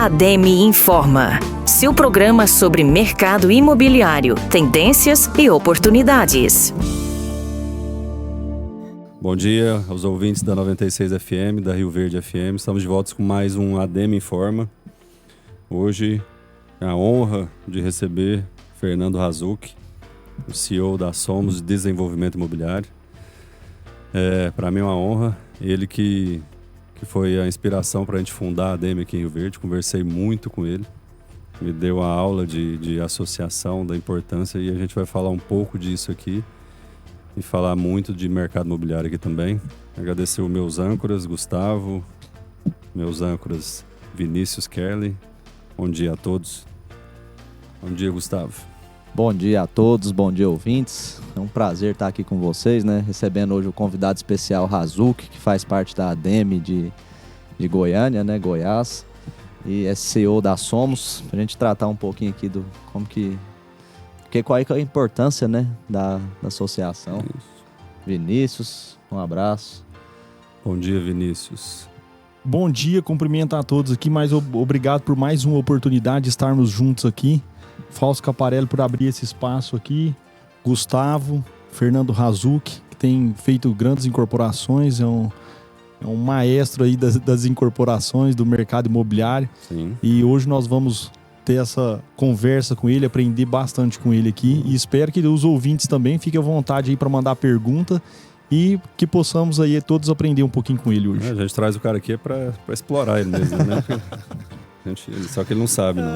ADEME Informa, seu programa sobre mercado imobiliário, tendências e oportunidades. Bom dia aos ouvintes da 96 FM, da Rio Verde FM. Estamos de volta com mais um ADEME Informa. Hoje é a honra de receber Fernando Rasucchi, o CEO da Somos Desenvolvimento Imobiliário. Para mim é uma honra. Ele que foi a inspiração para a gente fundar a ADEME aqui em Rio Verde. Conversei muito com ele. Me deu a aula de associação, da importância, e a gente vai falar um pouco disso aqui e falar muito de mercado imobiliário aqui também. Agradecer os meus âncoras, Gustavo, meus âncoras Vinícius, Kelly. Bom dia a todos. Bom dia, Gustavo. Bom dia a todos, bom dia ouvintes. É um prazer estar aqui com vocês, né? Recebendo hoje o convidado especial Rasucchi, que faz parte da ADEME de Goiânia, né? Goiás. E é CEO da Somos, pra gente tratar um pouquinho aqui do qual é a importância, né, da associação. Isso. Vinícius, um abraço. Bom dia, Vinícius. Bom dia, cumprimento a todos aqui, obrigado por mais uma oportunidade de estarmos juntos aqui. Fausto Caparelli por abrir esse espaço aqui. Gustavo, Fernando Rasucchi, que tem feito grandes incorporações, é um maestro aí das incorporações do mercado imobiliário. Sim. E hoje nós vamos ter essa conversa com ele, aprender bastante com ele aqui. E espero que os ouvintes também fiquem à vontade aí para mandar pergunta e que possamos aí todos aprender um pouquinho com ele hoje. A gente traz o cara aqui para explorar ele mesmo, né? Só que ele não sabe, não.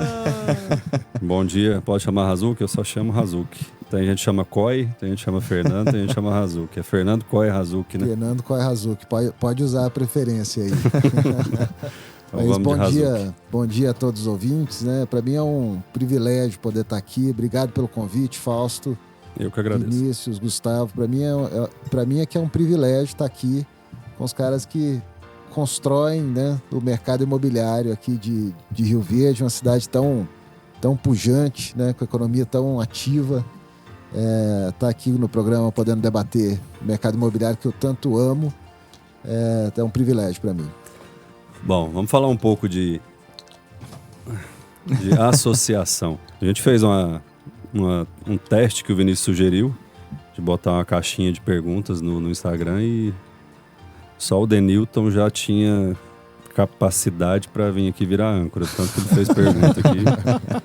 Bom dia, pode chamar Rasucchi? Eu só chamo Rasucchi. Tem gente que chama Coy, tem gente que chama Fernando, tem gente que chama Rasucchi. É Fernando Coy Rasucchi, né? Fernando Coy Rasucchi, pode usar a preferência aí. Então, mas bom dia a todos os ouvintes, né? Para mim é um privilégio poder estar aqui. Obrigado pelo convite, Fausto. Eu que agradeço. Vinícius, Gustavo. Para mim é que é um privilégio estar aqui com os caras que constroem, né, o mercado imobiliário aqui de Rio Verde, uma cidade tão pujante, né, com a economia tão ativa. Tá aqui no programa podendo debater o mercado imobiliário que eu tanto amo. É um privilégio para mim. Bom, vamos falar um pouco de associação. A gente fez um teste que o Vinícius sugeriu, de botar uma caixinha de perguntas no Instagram, e só o Denilton já tinha capacidade para vir aqui virar âncora, tanto que ele fez pergunta aqui.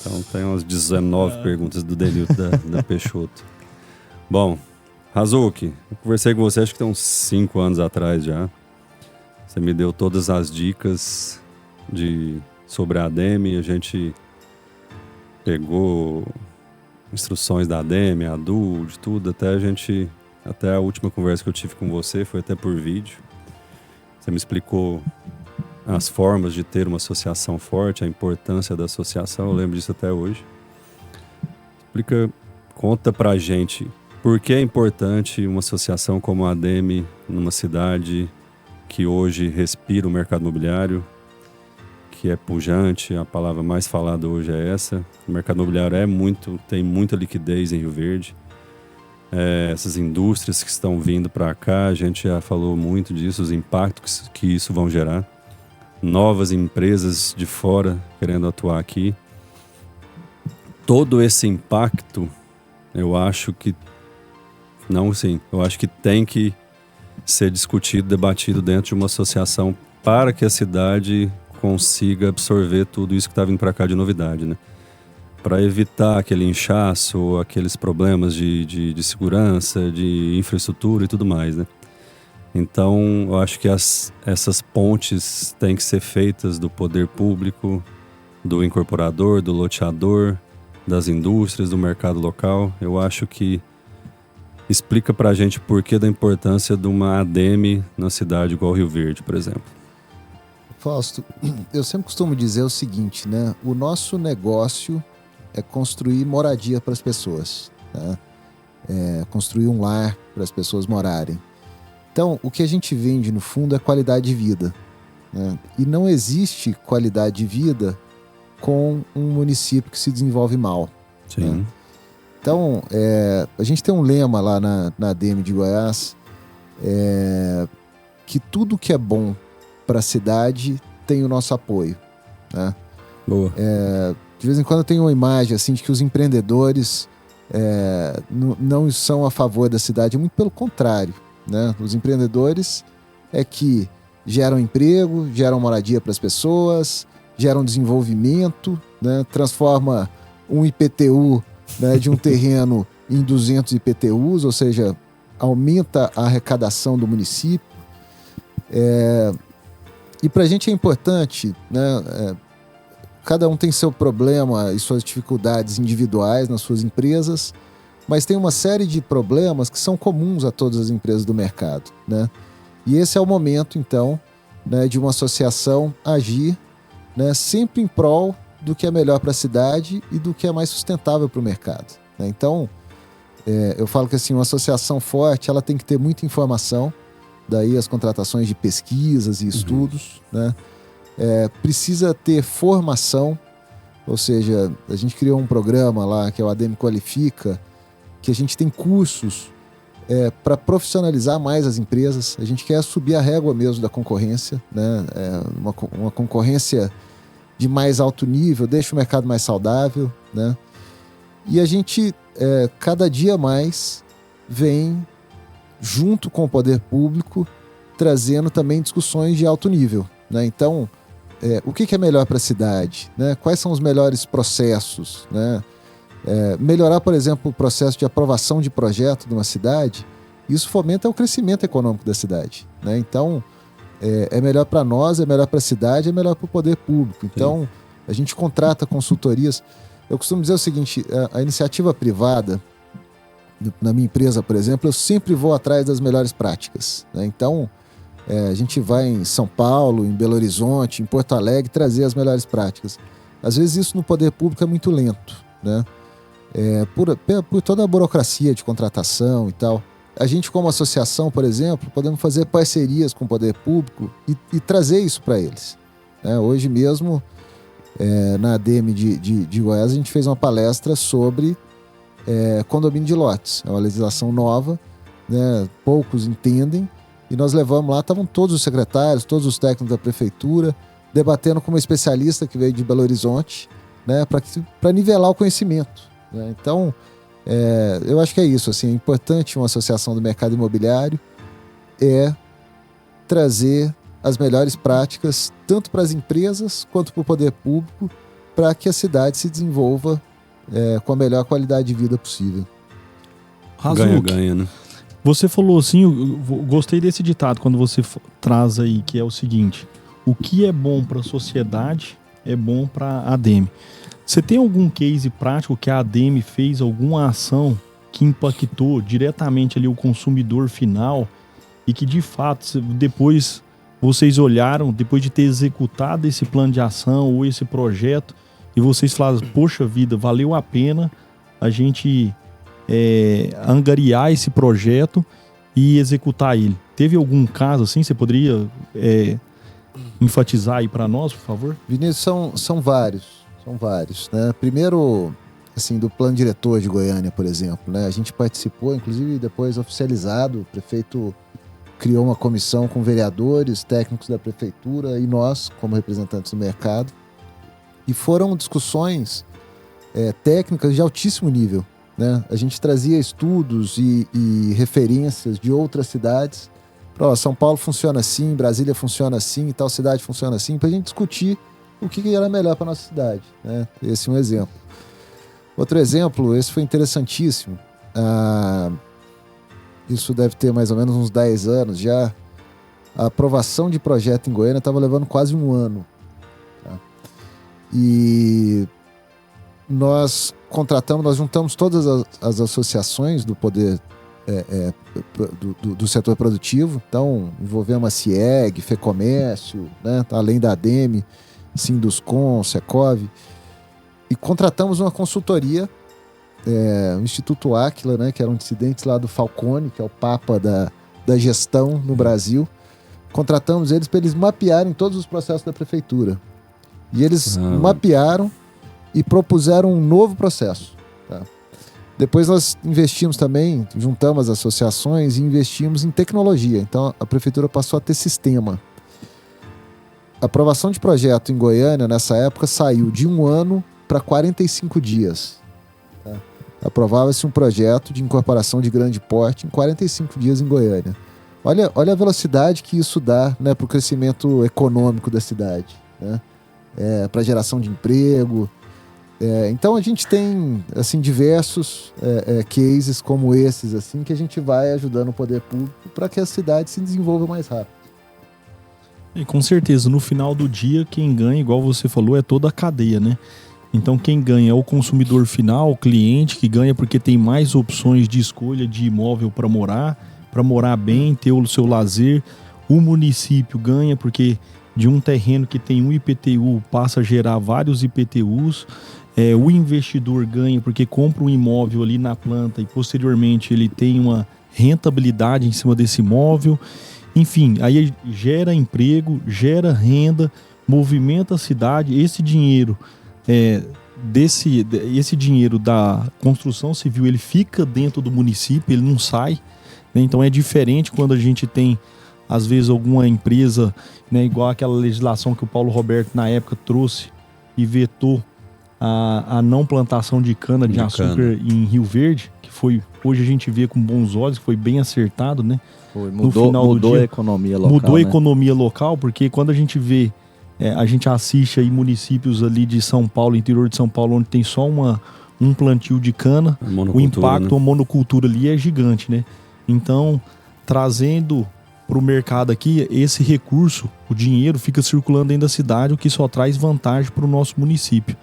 Então tem umas 19 perguntas do Denilton da Peixoto. Bom, Rasucchi, eu conversei com você acho que tem uns 5 anos atrás já. Você me deu todas as dicas sobre a ADEME, a gente pegou instruções da ADEME, a ADU, de tudo, até a última conversa que eu tive com você foi até por vídeo. Você me explicou as formas de ter uma associação forte, a importância da associação, eu lembro disso até hoje. Conta pra gente por que é importante uma associação como a ADEME numa cidade que hoje respira o mercado imobiliário, que é pujante, a palavra mais falada hoje é essa. O mercado imobiliário tem muita liquidez em Rio Verde. Essas indústrias que estão vindo para cá, a gente já falou muito disso, os impactos que isso vão gerar. Novas empresas de fora querendo atuar aqui. Todo esse impacto, eu acho que tem que ser discutido, debatido dentro de uma associação para que a cidade consiga absorver tudo isso que está vindo para cá de novidade, né? Para evitar aquele inchaço, aqueles problemas de segurança, de infraestrutura e tudo mais, né? Então, eu acho que essas pontes têm que ser feitas do poder público, do incorporador, do loteador, das indústrias, do mercado local. Eu acho que explica pra gente por que da importância de uma ADEME na cidade igual Rio Verde, por exemplo. Fausto, eu sempre costumo dizer o seguinte, né? O nosso negócio é construir moradia para as pessoas, tá? Construir um lar para as pessoas morarem. Então, o que a gente vende no fundo é qualidade de vida, né? E não existe qualidade de vida com um município que se desenvolve mal. Sim. Né? Então, a gente tem um lema lá na ADEME de Goiás, que tudo que é bom para a cidade tem o nosso apoio. né? Boa. De vez em quando eu tenho uma imagem assim, de que os empreendedores não são a favor da cidade, muito pelo contrário, né? Os empreendedores é que geram emprego, geram moradia para as pessoas, geram desenvolvimento, né? Transforma um IPTU, né, de um terreno em 200 IPTUs, ou seja, aumenta a arrecadação do município. E para a gente é importante, né? Cada um tem seu problema e suas dificuldades individuais nas suas empresas, mas tem uma série de problemas que são comuns a todas as empresas do mercado, né? E esse é o momento, então, né, de uma associação agir, né, sempre em prol do que é melhor para a cidade e do que é mais sustentável para o mercado, né? Então, eu falo que assim, uma associação forte ela tem que ter muita informação, daí as contratações de pesquisas e estudos, né? Precisa ter formação, ou seja, a gente criou um programa lá que é o ADM Qualifica, que a gente tem cursos para profissionalizar mais as empresas. A gente quer subir a régua mesmo da concorrência, né? Uma concorrência de mais alto nível, deixa o mercado mais saudável, né? E a gente, cada dia mais, vem junto com o poder público, trazendo também discussões de alto nível, né? Então, o que é melhor para a cidade, né? Quais são os melhores processos, né? Melhorar, por exemplo, o processo de aprovação de projeto de uma cidade, isso fomenta o crescimento econômico da cidade, né? Então, é melhor para nós, é melhor para a cidade, é melhor para o poder público. Então, a gente contrata consultorias. Eu costumo dizer o seguinte, a iniciativa privada, na minha empresa, por exemplo, eu sempre vou atrás das melhores práticas, né? Então, a gente vai em São Paulo, em Belo Horizonte, em Porto Alegre, trazer as melhores práticas. Às vezes isso no poder público é muito lento, né? Por toda a burocracia de contratação e tal. A gente, como associação, por exemplo, podemos fazer parcerias com o poder público e trazer isso para eles, né? Hoje mesmo, na ADM de Goiás, a gente fez uma palestra sobre condomínio de lotes. É uma legislação nova, né? Poucos entendem. E nós levamos lá, estavam todos os secretários, todos os técnicos da prefeitura, debatendo com uma especialista que veio de Belo Horizonte, né, para nivelar o conhecimento, né? Então, eu acho que é isso. Assim, é importante uma associação do mercado imobiliário trazer as melhores práticas, tanto para as empresas quanto para o poder público, para que a cidade se desenvolva com a melhor qualidade de vida possível. Ganha-ganha, né? Você falou assim, eu gostei desse ditado quando você traz aí, que é o seguinte: o que é bom para a sociedade é bom para a ADM. Você tem algum case prático que a ADM fez alguma ação que impactou diretamente ali o consumidor final e que de fato depois vocês olharam, depois de ter executado esse plano de ação ou esse projeto, e vocês falaram, poxa vida, valeu a pena a gente angariar esse projeto e executar ele? Teve algum caso assim? Você poderia enfatizar aí para nós, por favor? Vinícius, são vários, né? Primeiro, assim, do plano diretor de Goiânia, por exemplo, né? A gente participou, inclusive depois oficializado, o prefeito criou uma comissão com vereadores, técnicos da prefeitura e nós, como representantes do mercado, e foram discussões técnicas de altíssimo nível, né? A gente trazia estudos e referências de outras cidades. São Paulo funciona assim, Brasília funciona assim, tal cidade funciona assim, para a gente discutir o que era melhor para nossa cidade, né? Esse é um exemplo. Outro exemplo, esse foi interessantíssimo. Isso deve ter mais ou menos uns 10 anos já. A aprovação de projeto em Goiânia estava levando quase um ano, tá? E nós juntamos todas as associações do poder do setor produtivo. Então, envolvemos a CIEG, FEComércio, né, além da ADM, Sinduscom, Secov, e contratamos uma consultoria, o Instituto Áquila, né, que eram dissidentes lá do Falcone, que é o papa da gestão no Brasil. Contratamos eles para eles mapearem todos os processos da prefeitura. E eles mapearam e propuseram um novo processo, tá? Depois nós investimos também, juntamos as associações e investimos em tecnologia. Então a prefeitura passou a ter sistema. A aprovação de projeto em Goiânia, nessa época, saiu de 1 ano para 45 dias. Tá? Aprovava-se um projeto de incorporação de grande porte em 45 dias em Goiânia. Olha a velocidade que isso dá, né, para o crescimento econômico da cidade, né? Para geração de emprego. Então a gente tem assim, diversos cases como esses assim, que a gente vai ajudando o poder público para que a cidade se desenvolva mais rápido. E com certeza, no final do dia, quem ganha, igual você falou, é toda a cadeia, né? Então quem ganha é o consumidor final, o cliente, que ganha porque tem mais opções de escolha de imóvel para morar bem, ter o seu lazer. O município ganha porque de um terreno que tem um IPTU passa a gerar vários IPTUs. O investidor ganha porque compra um imóvel ali na planta e posteriormente ele tem uma rentabilidade em cima desse imóvel. Enfim, aí gera emprego, gera renda, movimenta a cidade. Esse dinheiro, esse dinheiro da construção civil, ele fica dentro do município, ele não sai, né? Então é diferente quando a gente tem, às vezes, alguma empresa, né, igual aquela legislação que o Paulo Roberto, na época, trouxe e vetou a não plantação de cana-de-açúcar em Rio Verde, que foi, hoje a gente vê com bons olhos, que foi bem acertado, né? Mudou a economia local. Mudou a né? economia local, porque quando a gente vê, a gente assiste aí municípios ali de São Paulo, interior de São Paulo, onde tem só um plantio de cana, o impacto, né? A monocultura ali é gigante, né? Então, trazendo para o mercado aqui, esse recurso, o dinheiro fica circulando dentro da cidade, o que só traz vantagem para o nosso município.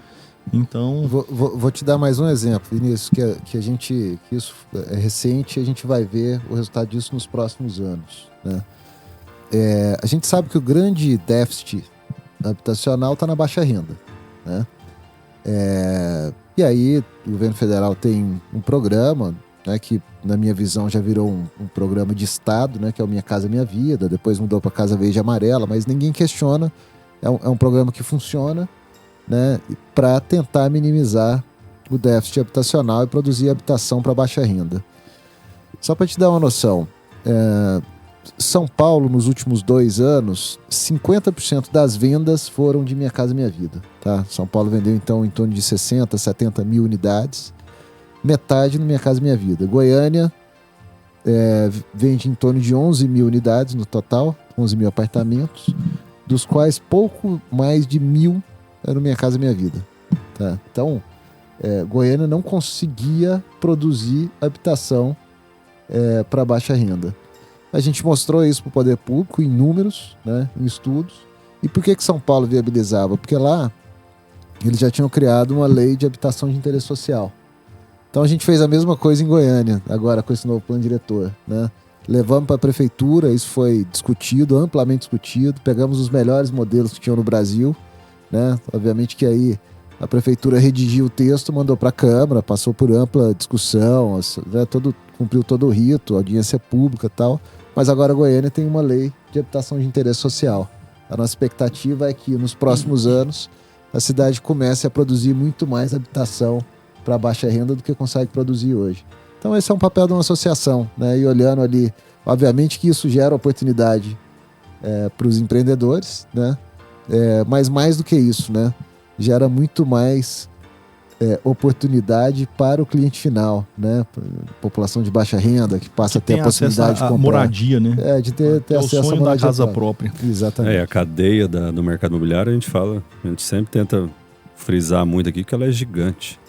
Então, vou te dar mais um exemplo, Vinícius, que isso é recente e a gente vai ver o resultado disso nos próximos anos, né? A gente sabe que o grande déficit habitacional está na baixa renda, né? E aí o governo federal tem um programa, né, que na minha visão já virou um programa de Estado, né, que é o Minha Casa Minha Vida, depois mudou para Casa Verde e Amarela, mas ninguém questiona, é um programa que funciona, né, para tentar minimizar o déficit habitacional e produzir habitação para baixa renda. Só para te dar uma noção, São Paulo, nos últimos 2 anos, 50% das vendas foram de Minha Casa Minha Vida. Tá? São Paulo vendeu, então, em torno de 60, 70 mil unidades, metade no Minha Casa Minha Vida. Goiânia vende em torno de 11 mil unidades no total, 11 mil apartamentos, dos quais pouco mais de 1.000 é no Minha Casa Minha Vida. Tá? Então, Goiânia não conseguia produzir habitação para baixa renda. A gente mostrou isso para o poder público em números, né, em estudos. E por que São Paulo viabilizava? Porque lá eles já tinham criado uma lei de habitação de interesse social. Então a gente fez a mesma coisa em Goiânia, agora com esse novo plano diretor, né? Levamos para a prefeitura, isso foi discutido, amplamente discutido, pegamos os melhores modelos que tinham no Brasil, né? Obviamente que aí a prefeitura redigiu o texto, mandou para a Câmara, passou por ampla discussão, né? Cumpriu todo o rito, audiência pública e tal, mas agora a Goiânia tem uma lei de habitação de interesse social. A nossa expectativa é que nos próximos anos a cidade comece a produzir muito mais habitação para baixa renda do que consegue produzir hoje. Então esse é um papel de uma associação, né? E olhando ali, obviamente que isso gera oportunidade para os empreendedores, né? Mas mais do que isso, né? Gera muito mais oportunidade para o cliente final, né? População de baixa renda que passa a ter a possibilidade de comprar. Moradia, né? De ter acesso o sonho à moradia da casa própria. Exatamente. A cadeia do mercado imobiliário, a gente sempre tenta frisar muito aqui que ela é gigante.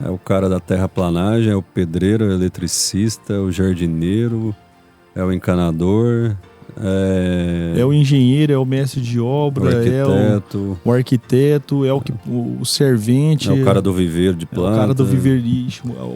É o cara da terraplanagem, é o pedreiro, é o eletricista, é o jardineiro, é o encanador, é o engenheiro, é o mestre de obra, o arquiteto, é o servente. É o cara do viveiro de planta. O cara do viveiro.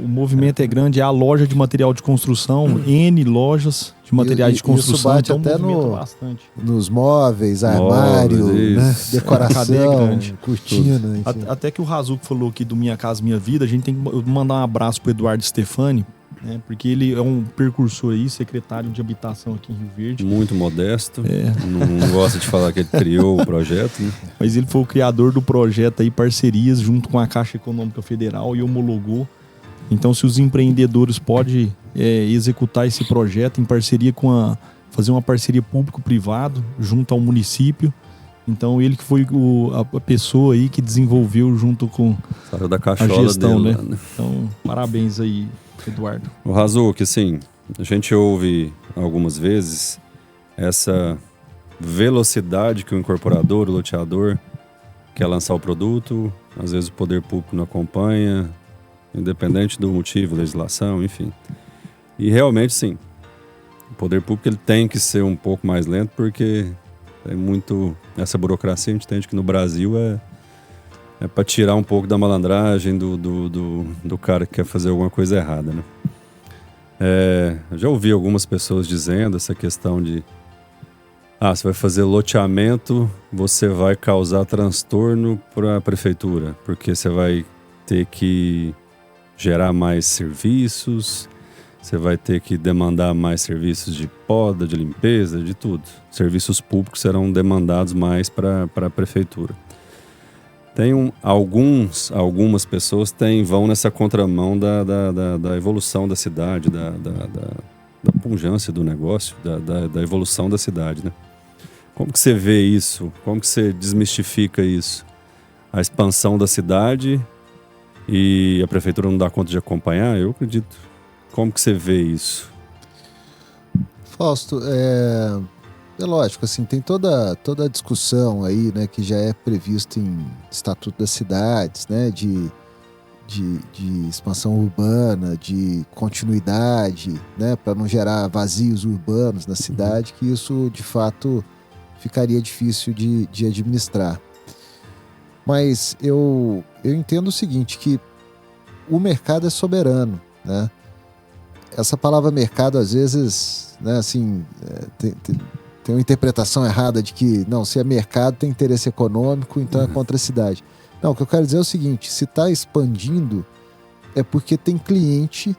O movimento é grande, é a loja de material de construção, N lojas de materiais de construção. Isso bate então até nos móveis, armário, né? Decoração, cortina. Até que o Razuc falou aqui do Minha Casa Minha Vida, a gente tem que mandar um abraço pro Eduardo Stefani, né? Porque ele é um precursor aí, secretário de habitação aqui em Rio Verde. Muito modesto. Não gosta de falar que ele criou o projeto, né? Mas ele foi o criador do projeto aí, parcerias junto com a Caixa Econômica Federal, e homologou. Então, se os empreendedores podem executar esse projeto em parceria fazer uma parceria público-privado junto ao município, Então ele que foi a pessoa aí que desenvolveu junto com Saiu da a cachola gestão, dele, né? lá, né? Então, parabéns aí, Eduardo. O Razuc, assim, a gente ouve algumas vezes essa velocidade que o incorporador, o loteador, quer lançar o produto, às vezes o poder público não acompanha, independente do motivo, legislação, enfim. E realmente, sim, o poder público ele tem que ser um pouco mais lento, porque tem muito... Essa burocracia, a gente entende que no Brasil é para tirar um pouco da malandragem do cara que quer fazer alguma coisa errada, né? Eu já ouvi algumas pessoas dizendo essa questão de você vai fazer loteamento, você vai causar transtorno para a prefeitura, porque você vai ter que gerar mais serviços, você vai ter que demandar mais serviços de poda, de limpeza, de tudo. Serviços públicos serão demandados mais para a prefeitura. Tem algumas pessoas vão nessa contramão da evolução da cidade, da pujança do negócio, da evolução da cidade, né? Como que você vê isso? Como que você desmistifica isso? A expansão da cidade e a prefeitura não dá conta de acompanhar? Eu acredito. Como que você vê isso? Fausto, é lógico, assim, tem toda a discussão aí, né, que já é previsto em Estatuto das Cidades, né, de expansão urbana, de continuidade, né, para não gerar vazios urbanos na cidade, que isso, de fato, ficaria difícil de administrar. Mas eu entendo o seguinte, que o mercado é soberano, né? Essa palavra mercado, às vezes, né, assim, tem uma interpretação errada de que, não, se é mercado tem interesse econômico, então é contra a cidade. Não, o que eu quero dizer é o seguinte, se está expandindo é porque tem cliente,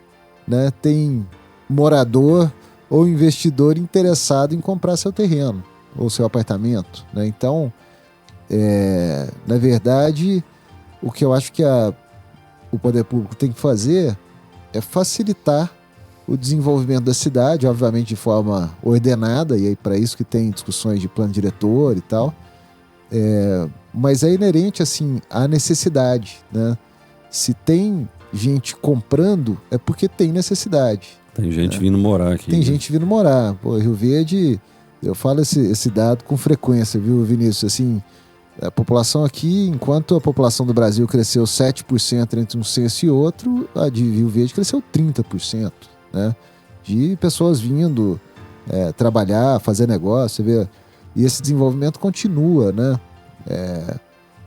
né, tem morador ou investidor interessado em comprar seu terreno ou seu apartamento, né? Então, na verdade, o que eu acho que o poder público tem que fazer é facilitar o desenvolvimento da cidade, obviamente de forma ordenada, e aí para isso que tem discussões de plano diretor e tal, mas é inerente assim à necessidade, né? Se tem gente comprando, é porque tem necessidade. Tem gente vindo morar aqui. Tem né? gente vindo morar. Pô, Rio Verde, eu falo esse dado com frequência, viu, Vinícius? Assim, a população aqui, enquanto a população do Brasil cresceu 7% entre um censo e outro, a de Rio Verde cresceu 30%, né? De pessoas vindo trabalhar, fazer negócio, você vê. E esse desenvolvimento continua, né?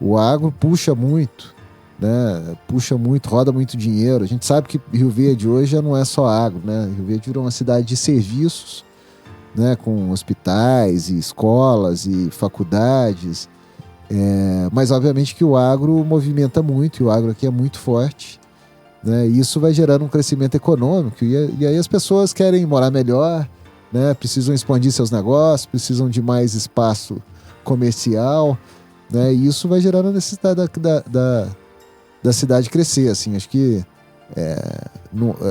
O agro puxa muito, né? Puxa muito, roda muito dinheiro. A gente sabe que Rio Verde hoje já não é só agro, né? Rio Verde virou uma cidade de serviços, né? Com hospitais e escolas e faculdades. Mas obviamente que o agro movimenta muito, e o agro aqui é muito forte, né? E isso vai gerando um crescimento econômico, e aí as pessoas querem morar melhor, né? Precisam expandir seus negócios, precisam de mais espaço comercial, né? E isso vai gerando a necessidade da cidade crescer, assim. Acho que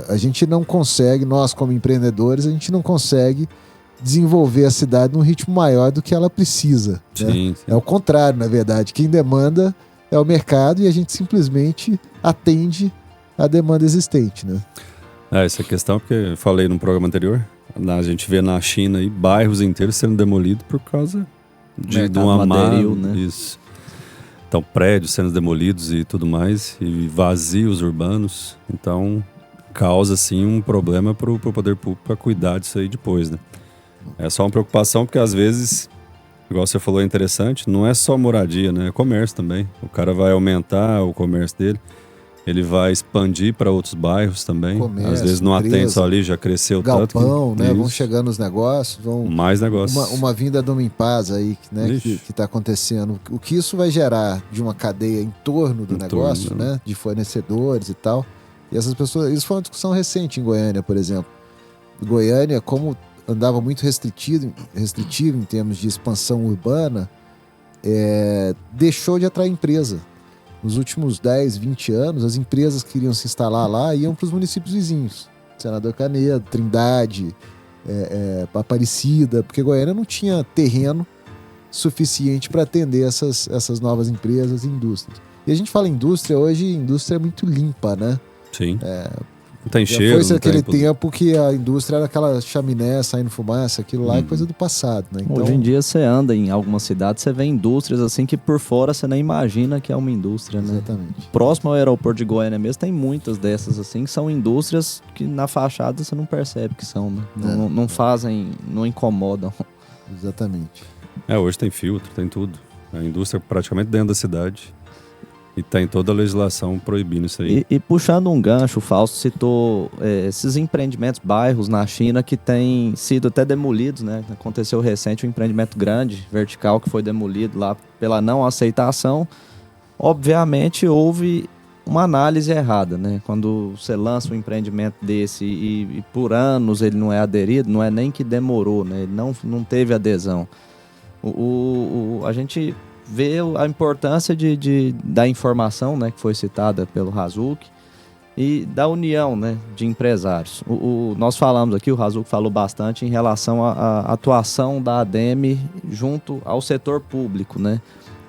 a gente não consegue, nós como empreendedores, a gente não consegue desenvolver a cidade num ritmo maior do que ela precisa, Sim, né? sim. É o contrário, na verdade. Quem demanda é o mercado, e a gente simplesmente atende a demanda existente, né? Essa questão, porque eu falei no programa anterior, a gente vê na China aí bairros inteiros sendo demolidos por causa de Mercado uma madeiril, né? Isso. Então, prédios sendo demolidos e tudo mais, e vazios urbanos. Então, causa, sim, um problema para o poder público para cuidar disso aí depois, né? É só uma preocupação, porque às vezes, igual você falou, é interessante, não é só moradia, né? É comércio também. O cara vai aumentar o comércio dele, ele vai expandir para outros bairros também. Comércio, às vezes não atende empresa, só ali, já cresceu tanto. Galpão, né? Isso. Vão chegando os negócios, Mais negócios. uma vinda de uma Impasa aí, né? Ixi. Que está acontecendo. O que isso vai gerar de uma cadeia em torno do negócio, né? De fornecedores e tal. E essas pessoas... Isso foi uma discussão recente em Goiânia, por exemplo. Goiânia, como andava muito restritivo em termos de expansão urbana, deixou de atrair empresa. Nos últimos 10, 20 anos, as empresas que queriam se instalar lá iam para os municípios vizinhos. Senador Canedo, Trindade, Aparecida, porque Goiânia não tinha terreno suficiente para atender essas novas empresas e indústrias. E a gente fala indústria, hoje indústria é muito limpa, né? Sim. Não tem cheiro. Foi aquele tempo que a indústria era aquela chaminé saindo fumaça, aquilo lá é coisa do passado, né? Então, hoje em dia você anda em algumas cidades, você vê indústrias assim que por fora você nem imagina que é uma indústria, né? Exatamente. Próximo ao aeroporto de Goiânia mesmo, tem muitas dessas assim, que são indústrias que na fachada você não percebe que são, né? Não fazem, não incomodam. Exatamente. Hoje tem filtro, tem tudo. A indústria praticamente dentro da cidade. E tem toda a legislação proibindo isso aí. E puxando um gancho, o Fausto citou esses empreendimentos, bairros na China que têm sido até demolidos, né? Aconteceu recente um empreendimento grande, vertical, que foi demolido lá pela não aceitação. Obviamente houve uma análise errada, né? Quando você lança um empreendimento desse e por anos ele não é aderido, não é nem que demorou, né? Ele não teve adesão. A gente vê a importância da informação, né, que foi citada pelo Razuc, e da união, né, de empresários. Nós falamos aqui, o Razuc falou bastante em relação à atuação da ADEME junto ao setor público, né?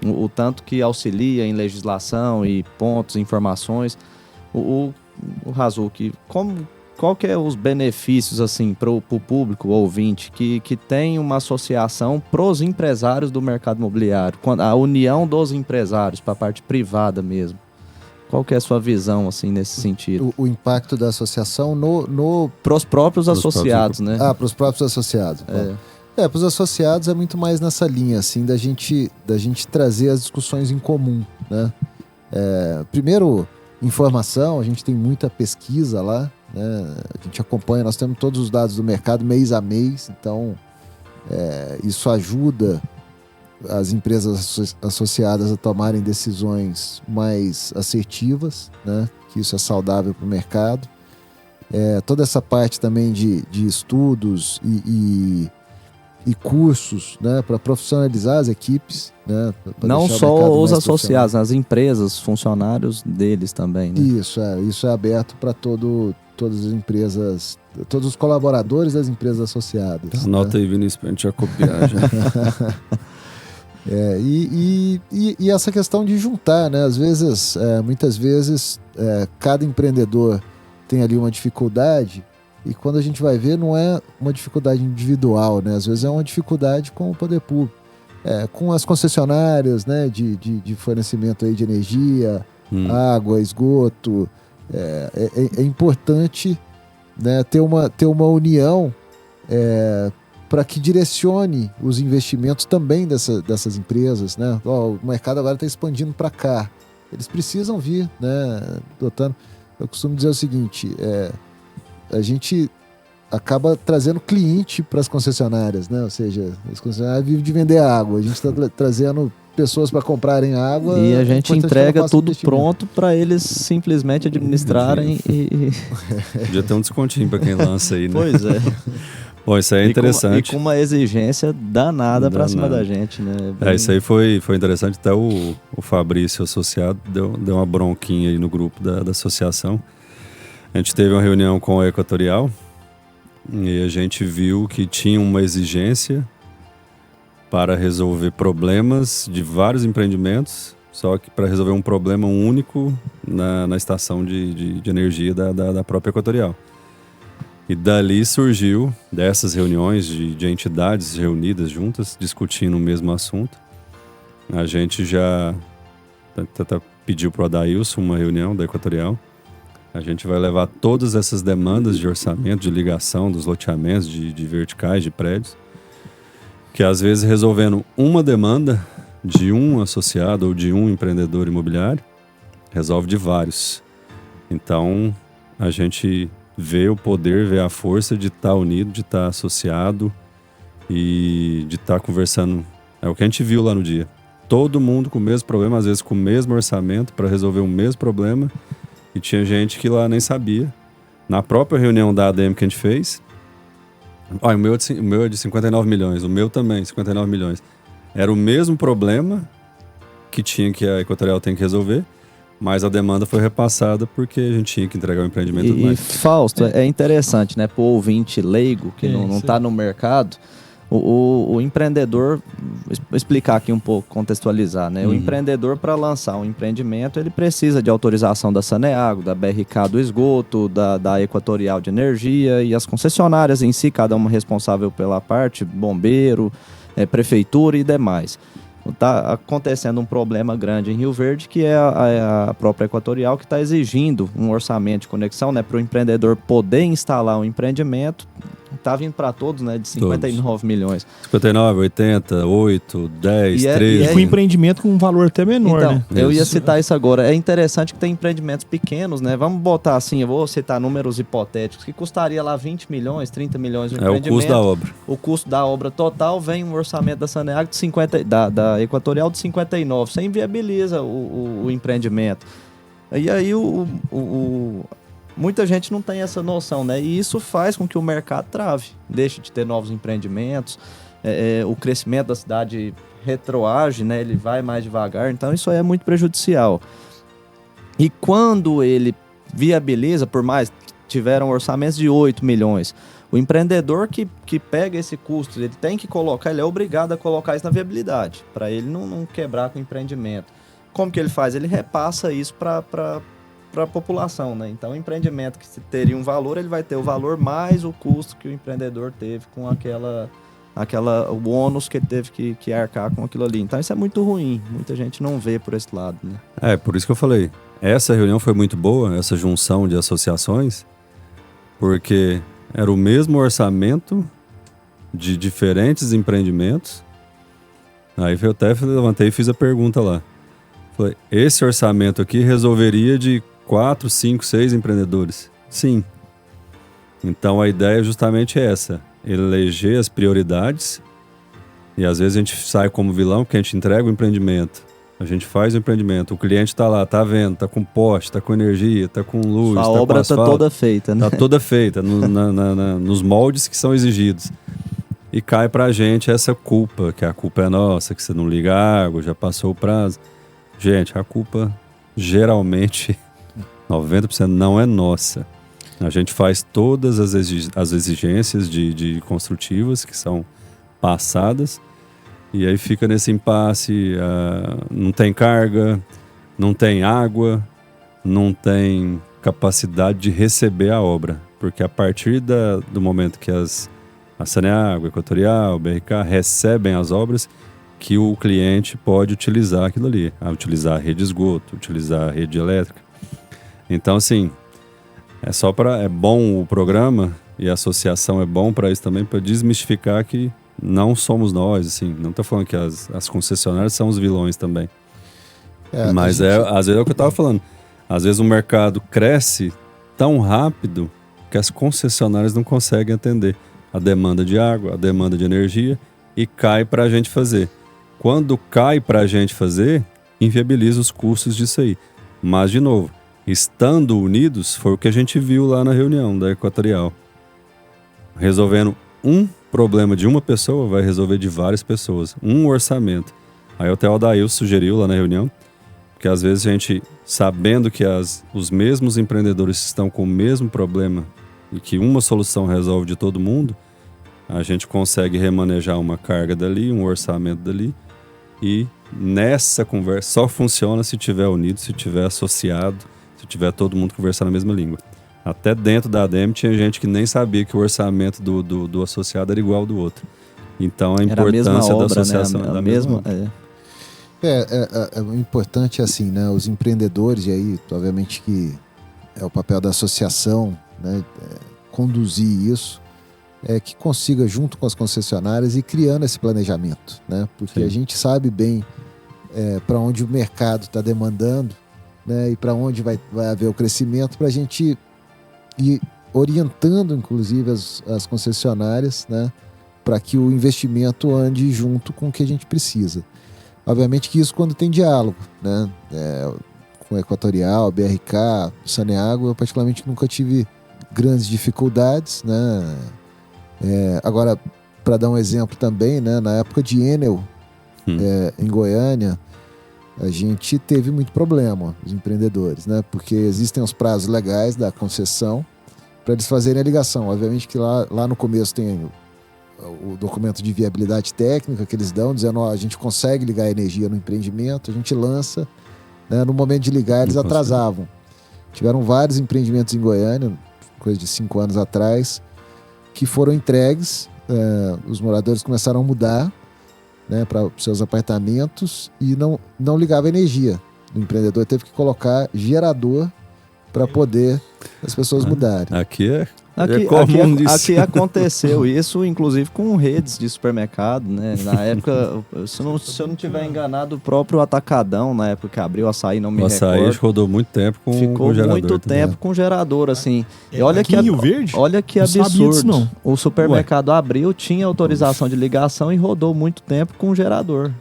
O tanto que auxilia em legislação e pontos, informações. O Razuc, qual que é os benefícios assim para o público ouvinte que tem uma associação para os empresários do mercado imobiliário, a união dos empresários para a parte privada mesmo? Qual que é a sua visão assim nesse sentido? O impacto da associação para os próprios associados, né? Para os próprios associados. Para os associados é muito mais nessa linha assim da gente trazer as discussões em comum, né? Primeiro, informação, a gente tem muita pesquisa lá, né? A gente acompanha, nós temos todos os dados do mercado mês a mês, então isso ajuda as empresas associadas a tomarem decisões mais assertivas, né? Que isso é saudável para o mercado. Toda essa parte também de estudos e cursos, né, para profissionalizar as equipes, né, não só os associados, as empresas, funcionários deles também, né? Isso é aberto para todas as empresas, todos os colaboradores das empresas associadas. Anota aí, Vinícius, pra gente já copiar já. E essa questão de juntar, né? Às vezes, muitas vezes, cada empreendedor tem ali uma dificuldade. E quando a gente vai ver, não é uma dificuldade individual, né? Às vezes é uma dificuldade com o poder público, com as concessionárias, né? De fornecimento aí de energia, água, esgoto. É importante, né? ter uma união para que direcione os investimentos também dessas empresas, né? O mercado agora está expandindo para cá. Eles precisam vir, né? Dotando. Eu costumo dizer o seguinte, a gente acaba trazendo cliente para as concessionárias, né? Ou seja, as concessionárias vivem de vender água. A gente está trazendo pessoas para comprarem água. E a gente entrega tudo pronto para eles simplesmente administrarem e... Podia ter um descontinho para quem lança aí, né? Pois é. Bom, isso aí é interessante. E com uma exigência danada para cima da gente, né? Isso aí foi interessante. Até o Fabrício, associado, deu uma bronquinha aí no grupo da associação. A gente teve uma reunião com a Equatorial e a gente viu que tinha uma exigência para resolver problemas de vários empreendimentos, só que para resolver um problema único na estação de energia da própria Equatorial. E dali surgiu, dessas reuniões de entidades reunidas juntas, discutindo o mesmo assunto. A gente já pediu para o Adailson uma reunião da Equatorial. A gente vai levar todas essas demandas de orçamento, de ligação dos loteamentos, de verticais, de prédios, que às vezes resolvendo uma demanda de um associado ou de um empreendedor imobiliário, resolve de vários. Então, a gente vê o poder, vê a força de estar unido, de estar associado e de estar conversando. É o que a gente viu lá no dia. Todo mundo com o mesmo problema, às vezes com o mesmo orçamento para resolver o mesmo problema. E tinha gente que lá nem sabia. Na própria reunião da ADM que a gente fez, o meu é de 59 milhões, o meu também, 59 milhões. Era o mesmo problema que a Equatorial tem que resolver, mas a demanda foi repassada porque a gente tinha que entregar o empreendimento e tudo mais. Fausto, é interessante, né, para o ouvinte leigo que não está no mercado, O empreendedor, vou explicar aqui um pouco, contextualizar, né? O empreendedor, para lançar um empreendimento, ele precisa de autorização da Saneago, da BRK do esgoto, da Equatorial de Energia e as concessionárias em si, cada uma responsável pela parte, bombeiro, prefeitura e demais. Está acontecendo um problema grande em Rio Verde, que é a própria Equatorial, que está exigindo um orçamento de conexão, né, para o empreendedor poder instalar um empreendimento. Está vindo para todos, né, de 59 milhões. 59, 80, 8, 10, 13. E com empreendimento com um valor até menor, então, né? Eu ia citar isso agora. É interessante que tem empreendimentos pequenos, né? Vamos botar assim, eu vou citar números hipotéticos, que custaria lá 20 milhões, 30 milhões de empreendimento. É o custo da obra. O custo da obra total vem um orçamento da Saneago de 50, da Equatorial de 59. Você inviabiliza o empreendimento. E aí muita gente não tem essa noção, né? E isso faz com que o mercado trave, deixe de ter novos empreendimentos, o crescimento da cidade retroage, né? Ele vai mais devagar, então isso aí é muito prejudicial. E quando ele viabiliza, por mais tiveram orçamentos de 8 milhões, o empreendedor que pega esse custo, ele tem que colocar, ele é obrigado a colocar isso na viabilidade, para ele não quebrar com o empreendimento. Como que ele faz? Ele repassa isso para a população, né? Então, o empreendimento que teria um valor, ele vai ter o valor mais o custo que o empreendedor teve com o ônus que ele teve que arcar com aquilo ali. Então, isso é muito ruim. Muita gente não vê por esse lado, né? Por isso que eu falei. Essa reunião foi muito boa, essa junção de associações, porque era o mesmo orçamento de diferentes empreendimentos. Aí eu até levantei e fiz a pergunta lá. Falei, esse orçamento aqui resolveria de 4, 5, 6 empreendedores? Sim. Então a ideia é justamente essa, eleger as prioridades, e às vezes a gente sai como vilão porque a gente entrega o empreendimento, a gente faz o empreendimento, o cliente está lá, está vendo, está com poste, está com energia, está com luz, a obra está toda feita, né? Está toda feita, nos moldes que são exigidos. E cai pra gente essa culpa, que a culpa é nossa, que você não liga a água, já passou o prazo. Gente, a culpa geralmente 90% não é nossa. A gente faz todas as exigências de construtivas que são passadas, e aí fica nesse impasse, não tem carga, não tem água, não tem capacidade de receber a obra. Porque a partir do momento que a Saneago, Equatorial, BRK recebem as obras, que o cliente pode utilizar aquilo ali, utilizar a rede de esgoto, utilizar a rede elétrica. Então, assim, é bom o programa, e a associação é bom para isso também, para desmistificar que não somos nós, assim, não estou falando que as concessionárias são os vilões também. Mas às vezes é o que eu estava falando, às vezes o mercado cresce tão rápido que as concessionárias não conseguem atender a demanda de água, a demanda de energia, e cai para a gente fazer. Quando cai para a gente fazer, inviabiliza os custos disso aí. Mas, de novo, estando unidos, foi o que a gente viu lá na reunião da Equatorial. Resolvendo um problema de uma pessoa, vai resolver de várias pessoas. Um orçamento. Aí até o Adail sugeriu lá na reunião, que às vezes a gente, sabendo que os mesmos empreendedores estão com o mesmo problema e que uma solução resolve de todo mundo, a gente consegue remanejar uma carga dali, um orçamento dali, e nessa conversa só funciona se tiver unido, se tiver associado, se tiver todo mundo conversando a mesma língua. Até dentro da ADEME tinha gente que nem sabia que o orçamento do associado era igual ao do outro. Então a importância da associação, né? A mesma. É importante assim, né? Os empreendedores, e aí, obviamente que é o papel da associação, né? Conduzir isso, que consiga, junto com as concessionárias, ir criando esse planejamento, né? Porque a gente sabe bem para onde o mercado está demandando, né? E para onde vai haver o crescimento, para a gente ir orientando, inclusive, as concessionárias, né? Para que o investimento ande junto com o que a gente precisa. Obviamente que isso quando tem diálogo, né? Com Equatorial, BRK, Saneago, eu particularmente nunca tive grandes dificuldades, né? Agora, para dar um exemplo também, né? Na época de Enel, em Goiânia, a gente teve muito problema, os empreendedores, né? Porque existem os prazos legais da concessão para eles fazerem a ligação. Obviamente que lá no começo tem o documento de viabilidade técnica que eles dão, dizendo, ó, a gente consegue ligar a energia no empreendimento, a gente lança, né? No momento de ligar, eles atrasavam. Tiveram vários empreendimentos em Goiânia, coisa de 5 anos atrás, que foram entregues, os moradores começaram a mudar, né, para seus apartamentos e não ligava energia. O empreendedor teve que colocar gerador para poder as pessoas mudarem. Aqui é comum disso. Aqui aconteceu isso, inclusive com redes de supermercado, né? Na época, se eu não estiver enganado, o próprio Atacadão, na época que abriu o Açaí, não me recordo. O Açaí rodou muito tempo com gerador. Muito tempo com gerador, assim. E olha aqui em Rio Verde? Olha que absurdo. Não. O supermercado abriu, tinha autorização de ligação e rodou muito tempo com gerador.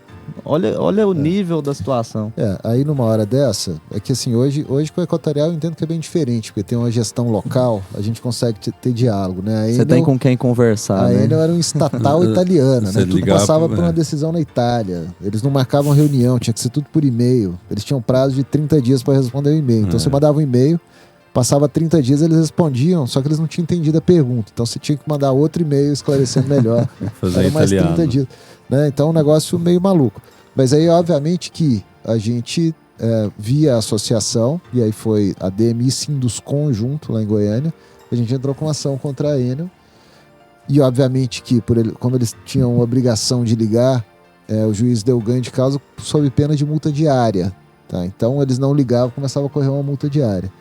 Olha o nível da situação. Aí numa hora dessa, é que assim, hoje com a Equatorial eu entendo que é bem diferente, porque tem uma gestão local, a gente consegue ter diálogo, né? Você tem com quem conversar, a né? Enel era uma estatal italiana, né? Tudo passava por uma decisão na Itália. Eles não marcavam reunião, tinha que ser tudo por e-mail. Eles tinham prazo de 30 dias para responder o e-mail. Então você mandava um e-mail, passava 30 dias, eles respondiam, só que eles não tinham entendido a pergunta. Então você tinha que mandar outro e-mail esclarecendo melhor. Fazer mais 30 dias. Né? Então é um negócio meio maluco. Mas aí, obviamente, que a gente via a associação, e aí foi a DMI e Sinduscon junto lá em Goiânia, a gente entrou com ação contra a Enel. E, obviamente, que como eles tinham obrigação de ligar, o juiz deu ganho de causa sob pena de multa diária. Tá? Então, eles não ligavam, começava a correr uma multa diária.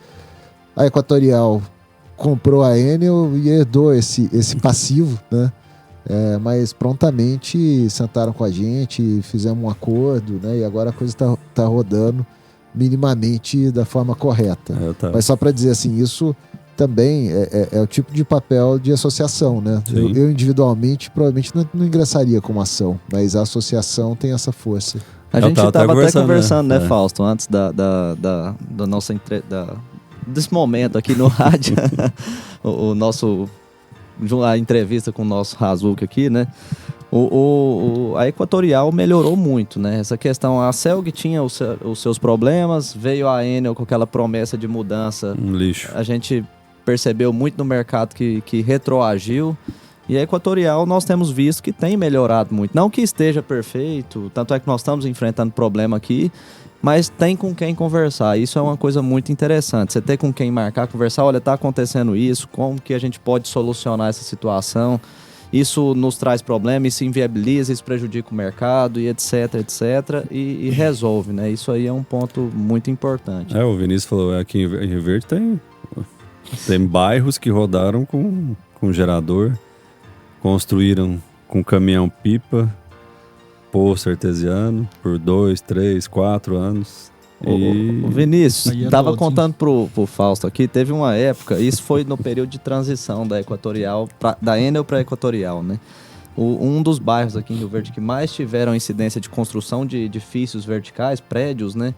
A Equatorial comprou a Enel e herdou esse passivo, né? Mas prontamente sentaram com a gente, fizemos um acordo, né? E agora a coisa está rodando minimamente da forma correta. Mas só para dizer assim, isso também é o tipo de papel de associação, né? Eu individualmente provavelmente não ingressaria com uma ação, mas a associação tem essa força. A gente estava até conversando, né, Fausto, antes da nossa desse momento aqui no rádio, a entrevista com o nosso Razuk aqui, né? A Equatorial melhorou muito, né? Essa questão, a CELG tinha os seus problemas, veio a Enel com aquela promessa de mudança. Lixo. A gente percebeu muito no mercado que retroagiu. E a Equatorial nós temos visto que tem melhorado muito. Não que esteja perfeito, tanto é que nós estamos enfrentando problema aqui, mas tem com quem conversar. Isso é uma coisa muito interessante. Você ter com quem marcar, conversar, olha, está acontecendo isso, como que a gente pode solucionar essa situação? Isso nos traz problema, isso inviabiliza, isso prejudica o mercado e etc, e resolve, né? Isso aí é um ponto muito importante. O Vinícius falou, aqui em Rio Verde tem bairros que rodaram com gerador, construíram com caminhão-pipa, poço artesiano por 2, 3, 4 anos. O Vinícius, estava contando pro Fausto aqui, teve uma época, isso foi no período de transição da Equatorial, da Enel para a Equatorial, né? Um dos bairros aqui em Rio Verde que mais tiveram incidência de construção de edifícios verticais, prédios, né?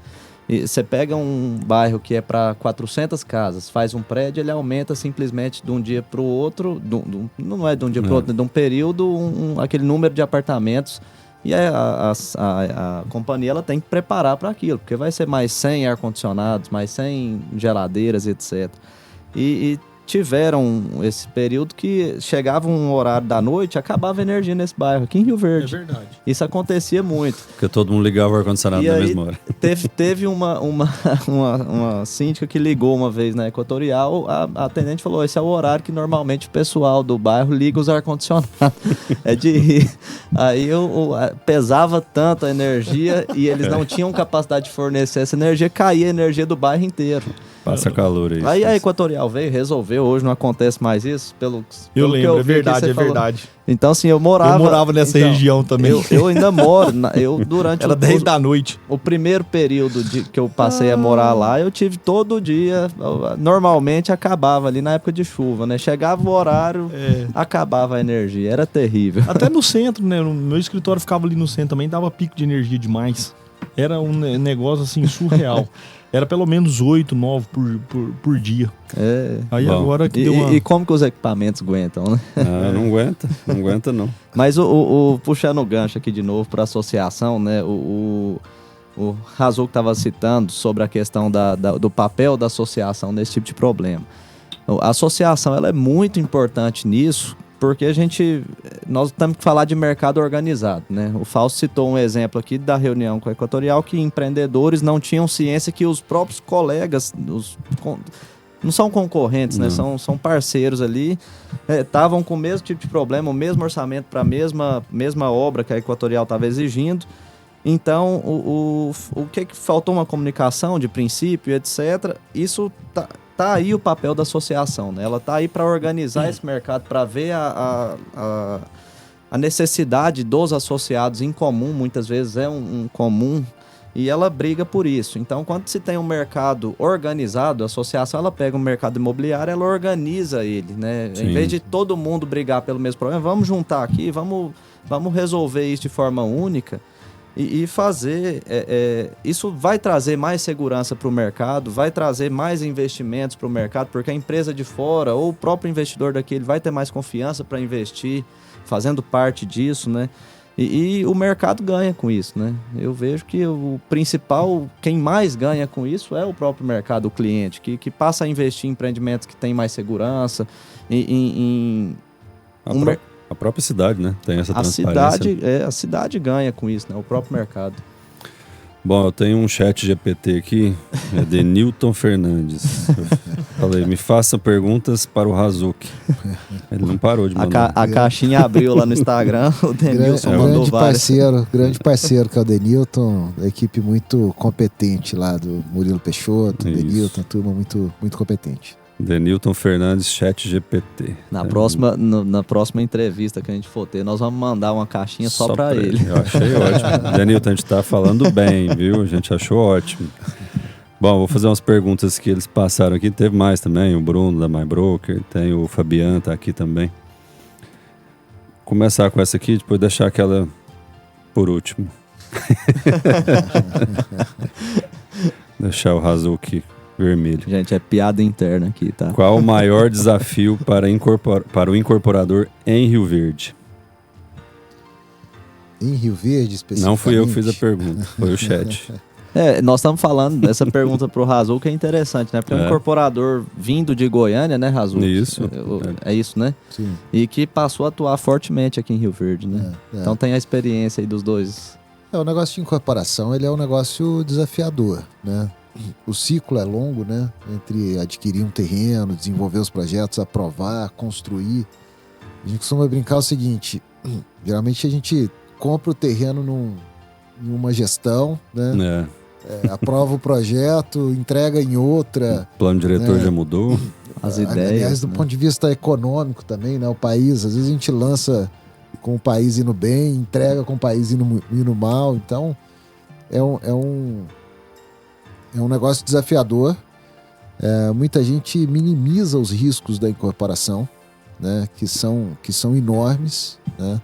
E você pega um bairro que é para 400 casas, faz um prédio, ele aumenta simplesmente de um dia para o outro, não é de um dia para o outro, de um período, aquele número de apartamentos. E a companhia ela tem que preparar para aquilo, porque vai ser mais 100 ar-condicionados, mais 100 geladeiras, etc. E tiveram esse período que chegava um horário da noite, acabava a energia nesse bairro, aqui em Rio Verde. É verdade. Isso acontecia muito. Porque todo mundo ligava o ar-condicionado na mesma hora. Teve uma síndica que ligou uma vez na Equatorial, a atendente falou, esse é o horário que normalmente o pessoal do bairro liga os ar-condicionados. É de rir. Aí pesava tanto a energia e eles não tinham capacidade de fornecer essa energia, caía a energia do bairro inteiro. Passa calor aí. Aí a Equatorial veio, resolveu, hoje não acontece mais isso, eu lembro, que eu é verdade, verdade. Então assim, eu morava nessa região também. Eu ainda moro, durante Era 10 da noite. O primeiro período que eu passei a morar lá, eu tive todo dia, normalmente acabava ali na época de chuva, né? Chegava o horário, acabava a energia, era terrível. Até no centro, né? O meu escritório ficava ali no centro também, dava pico de energia demais. Era um negócio assim surreal. Era pelo menos 8, 9 por dia. Aí bom, agora que deu uma... E como que os equipamentos aguentam, né? Não aguenta não. Mas puxando o gancho aqui de novo para a associação, né? O Razuk estava citando sobre a questão do papel da associação nesse tipo de problema. A associação ela é muito importante nisso, porque nós temos que falar de mercado organizado, né? O Fausto citou um exemplo aqui da reunião com a Equatorial, que empreendedores não tinham ciência que os próprios colegas, não são concorrentes, né? São parceiros ali, estavam com o mesmo tipo de problema, o mesmo orçamento para a mesma obra que a Equatorial estava exigindo. Então, o que faltou uma comunicação de princípio, etc. Isso tá aí o papel da associação, né? Ela tá aí para organizar esse mercado, para ver a necessidade dos associados em comum, muitas vezes é um comum, e ela briga por isso. Então, quando se tem um mercado organizado, a associação ela pega um mercado imobiliário, ela organiza ele, né? Sim. Em vez de todo mundo brigar pelo mesmo problema, vamos juntar aqui, vamos resolver isso de forma única e fazer... isso vai trazer mais segurança para o mercado, vai trazer mais investimentos para o mercado, porque a empresa de fora ou o próprio investidor daqui ele vai ter mais confiança para investir, fazendo parte disso, né? E o mercado ganha com isso, né? Eu vejo que o principal, quem mais ganha com isso é o próprio mercado, o cliente, que passa a investir em empreendimentos que tem mais segurança, A própria cidade, né? Tem essa transparência. A cidade ganha com isso, né? O próprio mercado. Bom, eu tenho um chat GPT aqui, é de Newton Fernandes. Eu falei, me faça perguntas para o Hazuki. Ele não parou de mandar. A caixinha abriu lá no Instagram, o Denilson mandou várias. Grande parceiro que é o Denilton, equipe muito competente lá do Murilo Peixoto, Denilton, turma muito, muito competente. Denilton Fernandes, chat GPT. Na próxima entrevista que a gente for ter, nós vamos mandar uma caixinha só para ele. Eu achei ótimo. Denilton, a gente tá falando bem, viu? A gente achou ótimo. Bom, vou fazer umas perguntas que eles passaram aqui. Teve mais também, o Bruno da MyBroker, tem o Fabiano, tá aqui também. Começar com essa aqui, depois deixar aquela por último. Deixar o Hazuki vermelho. Gente, é piada interna aqui, tá? Qual o maior desafio para o incorporador em Rio Verde? Em Rio Verde, especificamente? Não fui eu que fiz a pergunta, foi o chat. Nós estamos falando dessa pergunta pro Hazuki, que é interessante, né? Porque é um incorporador vindo de Goiânia, né, Hazuki? Isso. É isso, né? Sim. E que passou a atuar fortemente aqui em Rio Verde, né? Então tem a experiência aí dos dois. O negócio de incorporação, ele é um negócio desafiador, né? O ciclo é longo, né? Entre adquirir um terreno, desenvolver os projetos, aprovar, construir. A gente costuma brincar o seguinte, geralmente a gente compra o terreno em uma gestão, né? Aprova o projeto, entrega em outra. O plano diretor já mudou. As ideias. Aliás, do ponto de vista econômico também, né? O país, às vezes a gente lança com o país indo bem, entrega com o país indo mal. Então, é um negócio desafiador. Muita gente minimiza os riscos da incorporação, né? Que são enormes, né?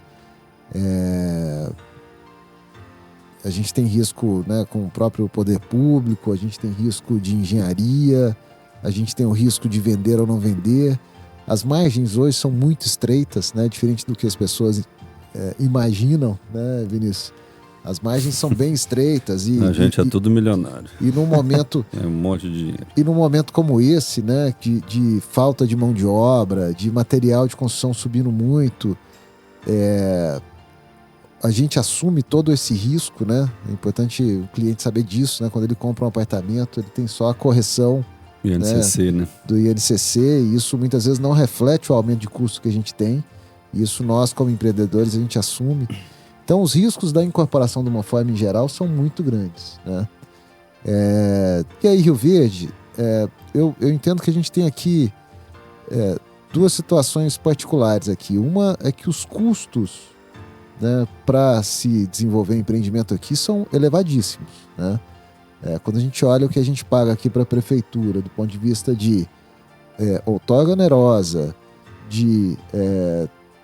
A gente tem risco, né, com o próprio poder público, a gente tem risco de engenharia, a gente tem o risco de vender ou não vender. As margens hoje são muito estreitas, né, diferente do que as pessoas imaginam, né, Vinícius? As margens são bem estreitas. A gente é tudo milionário. E num momento... É um monte de dinheiro. E num momento como esse, né, de falta de mão de obra, de material de construção subindo muito, a gente assume todo esse risco, né? É importante o cliente saber disso, né? Quando ele compra um apartamento, ele tem só a correção INCC, né? Do INCC, e isso muitas vezes não reflete o aumento de custo que a gente tem. Isso nós, como empreendedores, a gente assume. Então, os riscos da incorporação de uma forma em geral são muito grandes, né? E aí, Rio Verde, eu entendo que a gente tem aqui duas situações particulares aqui. Uma é que os custos, né, para se desenvolver empreendimento aqui são elevadíssimos, né? Quando a gente olha o que a gente paga aqui para a prefeitura, do ponto de vista de outorga onerosa, de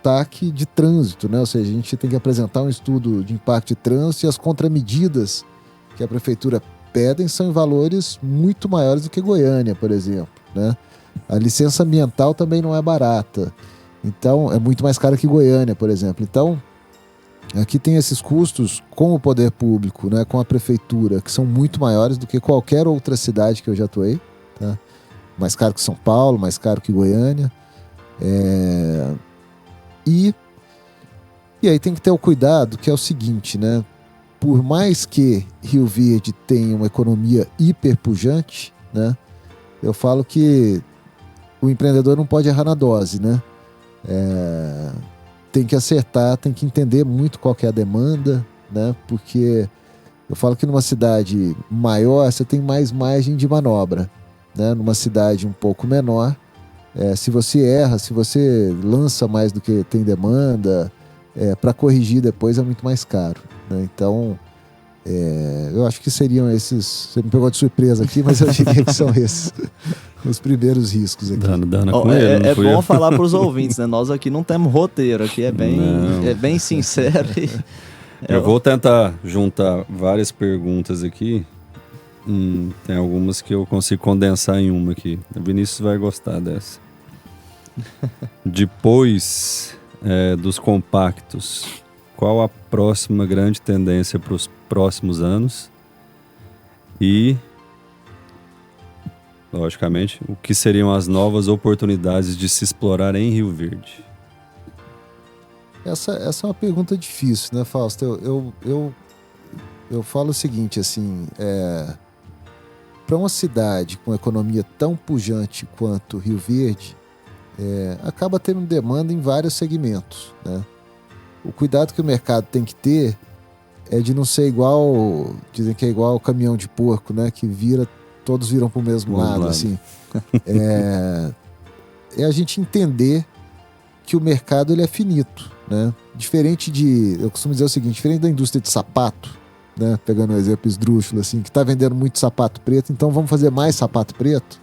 TAC de trânsito, né? Ou seja, a gente tem que apresentar um estudo de impacto de trânsito, e as contramedidas que a prefeitura pedem são em valores muito maiores do que Goiânia, por exemplo, né? A licença ambiental também não é barata, então é muito mais cara que Goiânia, por exemplo. Então, aqui tem esses custos com o poder público, né, com a prefeitura, que são muito maiores do que qualquer outra cidade que eu já atuei, tá? Mais caro que São Paulo, mais caro que Goiânia. E aí tem que ter o cuidado, que é o seguinte, né? Por mais que Rio Verde tenha uma economia hiperpujante, né? Eu falo que o empreendedor não pode errar na dose, né? Tem que acertar, tem que entender muito qual que é a demanda, né? Porque eu falo que numa cidade maior você tem mais margem de manobra, né? Numa cidade um pouco menor, se você erra, se você lança mais do que tem demanda, para corrigir depois é muito mais caro, né? Então, eu acho que seriam esses... Você me pegou de surpresa aqui, mas eu diria que são esses os primeiros riscos aqui. Dana com ele, é bom falar para os ouvintes, né? Nós aqui não temos roteiro, aqui é bem sincero. Eu vou tentar juntar várias perguntas aqui. Tem algumas que eu consigo condensar em uma aqui. O Vinícius vai gostar dessa. Depois dos compactos, qual a próxima grande tendência para os próximos anos? E, logicamente, o que seriam as novas oportunidades de se explorar em Rio Verde? Essa é uma pergunta difícil, né, Fausto? Eu falo o seguinte, assim, para uma cidade com economia tão pujante quanto Rio Verde, acaba tendo demanda em vários segmentos, né? O cuidado que o mercado tem que ter é de não ser igual, dizem que é igual o caminhão de porco, né? Que todos viram para o mesmo lado, assim. É a gente entender que o mercado ele é finito, né? Eu costumo dizer o seguinte, diferente da indústria de sapato, né? Pegando um exemplo esdrúxulo, assim, que está vendendo muito sapato preto, então vamos fazer mais sapato preto.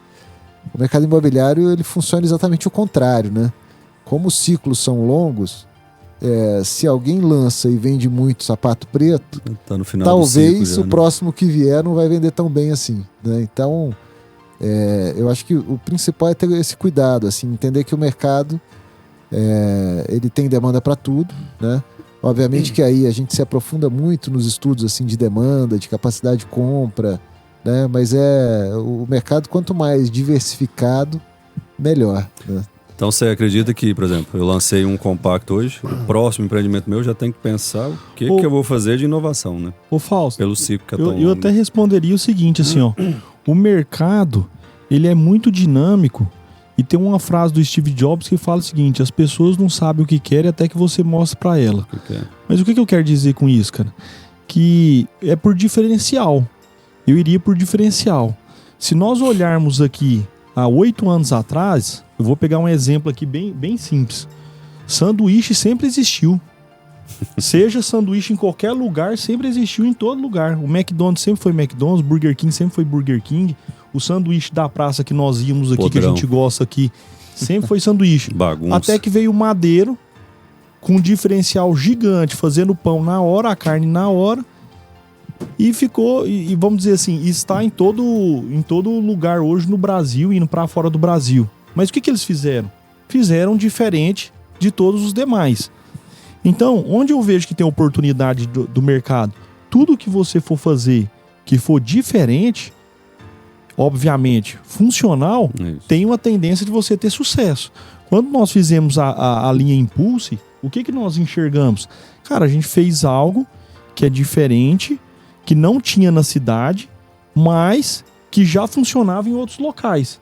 O mercado imobiliário ele funciona exatamente o contrário, né? Como os ciclos são longos, se alguém lança e vende muito sapato preto, tá no final talvez já, o próximo que vier não vai vender tão bem assim, né? Então, eu acho que o principal é ter esse cuidado, assim, entender que o mercado ele tem demanda para tudo, né? Obviamente que aí a gente se aprofunda muito nos estudos assim, de demanda, de capacidade de compra, né? Mas o mercado, quanto mais diversificado, melhor, né? Então você acredita que, por exemplo, eu lancei um compacto hoje, o próximo empreendimento meu já tem que pensar o que eu vou fazer de inovação, né? Ô Fausto, pelo ciclo que eu até responderia o seguinte, assim, ó, o mercado, ele é muito dinâmico e tem uma frase do Steve Jobs que fala o seguinte, as pessoas não sabem o que querem até que você mostre pra ela. Mas o que eu quero dizer com isso, cara? Que é por diferencial. Eu iria por diferencial. Se nós olharmos aqui há 8 anos atrás, eu vou pegar um exemplo aqui bem simples. Sanduíche sempre existiu. Seja sanduíche em qualquer lugar, sempre existiu em todo lugar. O McDonald's sempre foi McDonald's, Burger King sempre foi Burger King. O sanduíche da praça que nós íamos aqui, Podrão, que a gente gosta aqui, sempre foi sanduíche. Bagunça. Até que veio o Madeiro, com um diferencial gigante, fazendo pão na hora, a carne na hora. E ficou, e vamos dizer assim, está em todo lugar hoje no Brasil, indo para fora do Brasil. Mas o que eles fizeram? Fizeram diferente de todos os demais. Então, onde eu vejo que tem oportunidade do mercado, tudo que você for fazer que for diferente, obviamente funcional, tem uma tendência de você ter sucesso. Quando nós fizemos a linha Impulse, o que nós enxergamos? Cara, a gente fez algo que é diferente, que não tinha na cidade, mas que já funcionava em outros locais,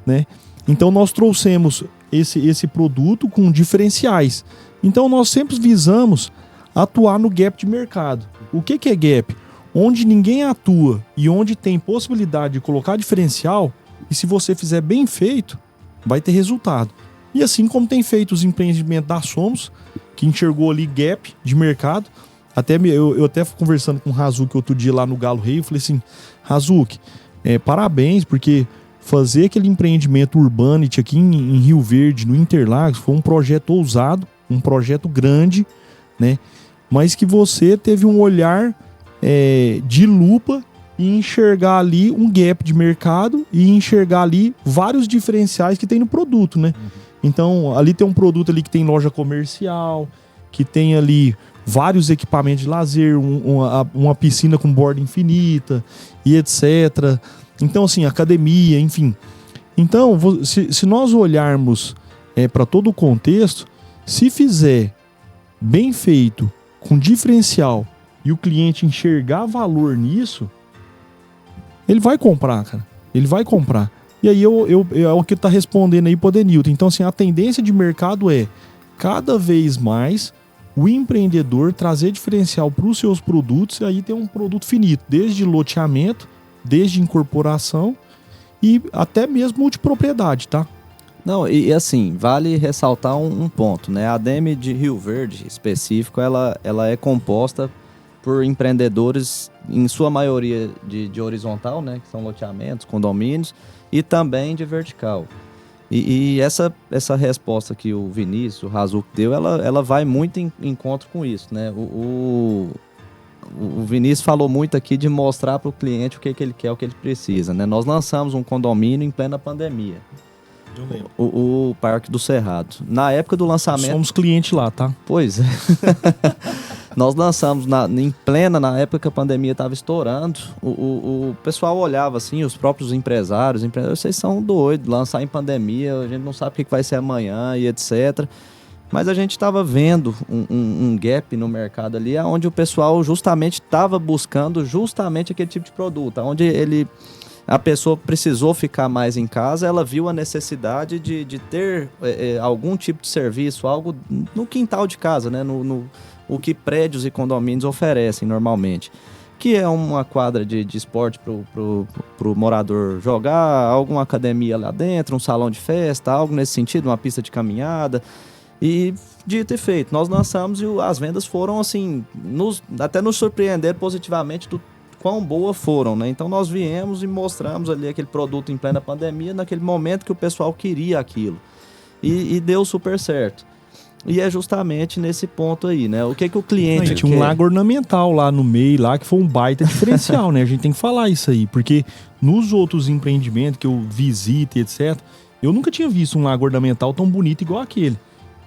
né? Então nós trouxemos esse produto com diferenciais. Então nós sempre visamos atuar no gap de mercado. O que é gap? Onde ninguém atua e onde tem possibilidade de colocar diferencial, e se você fizer bem feito, vai ter resultado. E assim como tem feito os empreendimentos da Somos, que enxergou ali gap de mercado. Eu até conversando com o Razuc outro dia lá no Galo Rei, eu falei assim, Razuc, parabéns, porque fazer aquele empreendimento Urbanity aqui em Rio Verde, no Interlagos, foi um projeto ousado, um projeto grande, né? Mas que você teve um olhar de lupa e enxergar ali um gap de mercado e enxergar ali vários diferenciais que tem no produto, né? Então, ali tem um produto ali que tem loja comercial, que tem ali vários equipamentos de lazer, uma piscina com borda infinita e etc. Então, assim, academia, enfim. Então, se nós olharmos para todo o contexto, Se fizer bem feito, com diferencial, e o cliente enxergar valor nisso, ele vai comprar, cara. Ele vai comprar. E aí é o que tá respondendo aí pro Adenilton. Então, assim, a tendência de mercado é cada vez mais o empreendedor trazer diferencial para os seus produtos e aí ter um produto finito, desde loteamento, desde incorporação e até mesmo multipropriedade, tá? Não, e assim, vale ressaltar um ponto, né? A ADEME de Rio Verde, específico, ela é composta por empreendedores, em sua maioria de horizontal, né? Que são loteamentos, condomínios, e também de vertical. E essa resposta que o Vinícius, o Razuk deu, ela vai muito em encontro com isso, né? O Vinícius falou muito aqui de mostrar para o cliente o que ele quer, o que ele precisa, né? Nós lançamos um condomínio em plena pandemia. Eu lembro. O Parque do Cerrado. Na época do lançamento... Somos clientes lá, tá? Pois é. Nós lançamos na época que a pandemia estava estourando. O pessoal olhava assim, os próprios empresários, vocês são doidos, lançar em pandemia, a gente não sabe o que vai ser amanhã e etc. Mas a gente estava vendo um gap no mercado ali, onde o pessoal justamente estava buscando justamente aquele tipo de produto, onde a pessoa precisou ficar mais em casa, ela viu a necessidade de ter algum tipo de serviço, algo no quintal de casa, né? O que prédios e condomínios oferecem normalmente. Que é uma quadra de esporte pro morador jogar, alguma academia lá dentro, um salão de festa, algo nesse sentido, uma pista de caminhada. E dito e feito, nós lançamos e as vendas foram assim, até nos surpreender positivamente do quão boas foram, né? Então nós viemos e mostramos ali aquele produto em plena pandemia, naquele momento que o pessoal queria aquilo. E deu super certo. E é justamente nesse ponto aí, né? O que o cliente tinha um lago ornamental lá no meio, lá que foi um baita diferencial, né? A gente tem que falar isso aí, porque nos outros empreendimentos que eu visito e etc., eu nunca tinha visto um lago ornamental tão bonito igual aquele.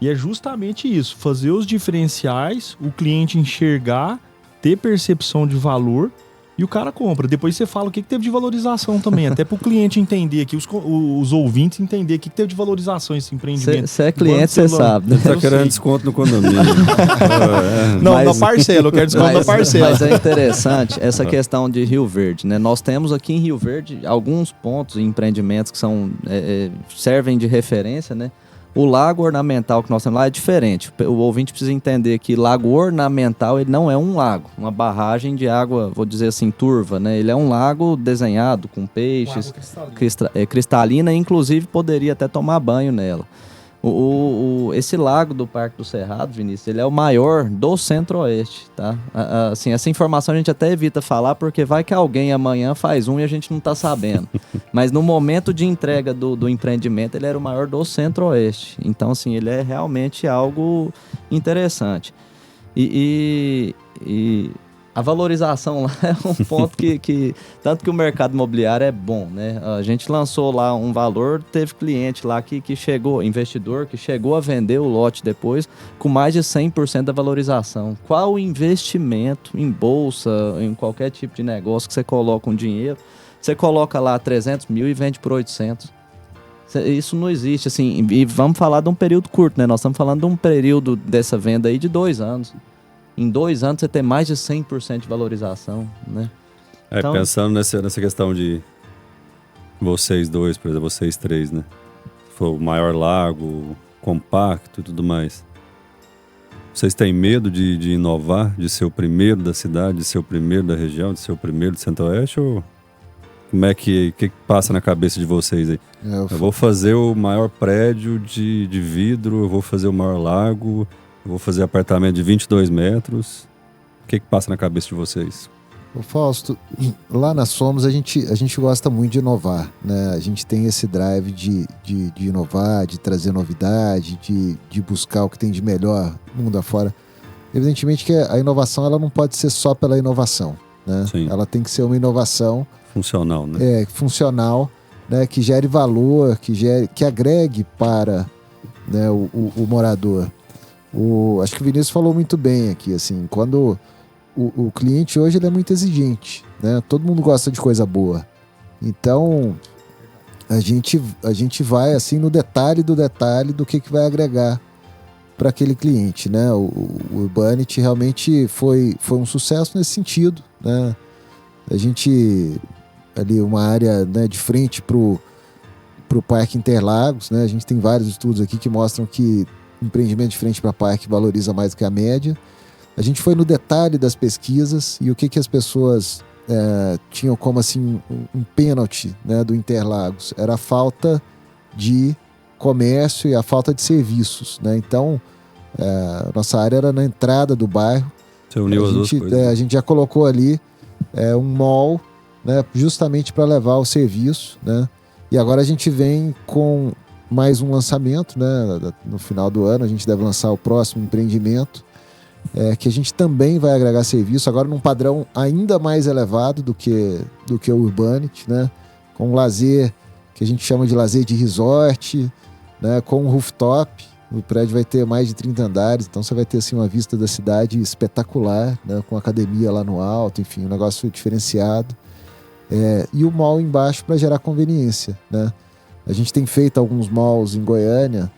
E é justamente isso, fazer os diferenciais, o cliente enxergar, ter percepção de valor e o cara compra. Depois você fala o que teve de valorização também, até para o cliente entender aqui, os ouvintes entender o que teve de valorização esse empreendimento. Você é cliente, você sabe. Né? Ele tá querendo desconto no condomínio. Não, na parcela, eu quero desconto na parcela. Mas é interessante essa questão de Rio Verde, né? Nós temos aqui em Rio Verde alguns pontos e empreendimentos que servem de referência, né? O lago ornamental que nós temos lá é diferente. O ouvinte precisa entender que lago ornamental ele não é um lago, uma barragem de água, vou dizer assim, turva, né? Ele é um lago desenhado com peixes, cristalina, e inclusive poderia até tomar banho nela. Esse lago do Parque do Cerrado, Vinícius, ele é o maior do Centro-Oeste, tá? Assim, essa informação a gente até evita falar, porque vai que alguém amanhã faz um e a gente não tá sabendo. Mas no momento de entrega do empreendimento, ele era o maior do Centro-Oeste. Então, assim, ele é realmente algo interessante. E a valorização lá é um ponto que tanto que o mercado imobiliário é bom, né? A gente lançou lá um valor, teve cliente lá que chegou, investidor, que chegou a vender o lote depois com mais de 100% da valorização. Qual investimento em bolsa, em qualquer tipo de negócio que você coloca um dinheiro, você coloca lá 300 mil e vende por 800. Isso não existe, assim, e vamos falar de um período curto, né? Nós estamos falando de um período dessa venda aí de 2 anos. Em 2 anos você tem mais de 100% de valorização, né? Então, pensando nessa questão de vocês dois, por exemplo, vocês três, né? Foi o maior lago, compacto e tudo mais. Vocês têm medo de inovar, de ser o primeiro da cidade, de ser o primeiro da região, de ser o primeiro do Centro-Oeste? Ou como é que passa na cabeça de vocês aí? Eu vou fazer o maior prédio de vidro, eu vou fazer o maior lago... Eu vou fazer apartamento de 22 metros. O que passa na cabeça de vocês? Ô Fausto, lá na Somos a gente gosta muito de inovar, né? A gente tem esse drive de inovar, de trazer novidade, de buscar o que tem de melhor no mundo afora. Evidentemente que a inovação ela não pode ser só pela inovação, né? Sim. Ela tem que ser uma inovação... funcional, né? Funcional, né? Que gere valor, que agregue para, né, o morador. Acho que o Vinícius falou muito bem aqui, assim, quando o cliente hoje ele é muito exigente, né? Todo mundo gosta de coisa boa. Então, a gente vai assim no detalhe do que vai agregar para aquele cliente, né? O Urbanity realmente foi um sucesso nesse sentido, né? A gente ali uma área, né, de frente pro Parque Interlagos, né? A gente tem vários estudos aqui que mostram que empreendimento de frente para parque valoriza mais do que a média. A gente foi no detalhe das pesquisas e o que as pessoas tinham como assim um pênalti, né, do Interlagos era a falta de comércio e a falta de serviços, né? Então nossa área era na entrada do bairro. Você uniu as duas coisas. A gente já colocou ali um mall, né, justamente para levar o serviço, né? E agora a gente vem com mais um lançamento, né? No final do ano a gente deve lançar o próximo empreendimento, que a gente também vai agregar serviço, agora num padrão ainda mais elevado do que o Urbanity, né? Com lazer, que a gente chama de lazer de resort, né? Com um rooftop. O prédio vai ter mais de 30 andares, então você vai ter assim, uma vista da cidade espetacular, né? Com academia lá no alto, enfim, um negócio diferenciado. E o mall embaixo para gerar conveniência, né? A gente tem feito alguns malls em Goiânia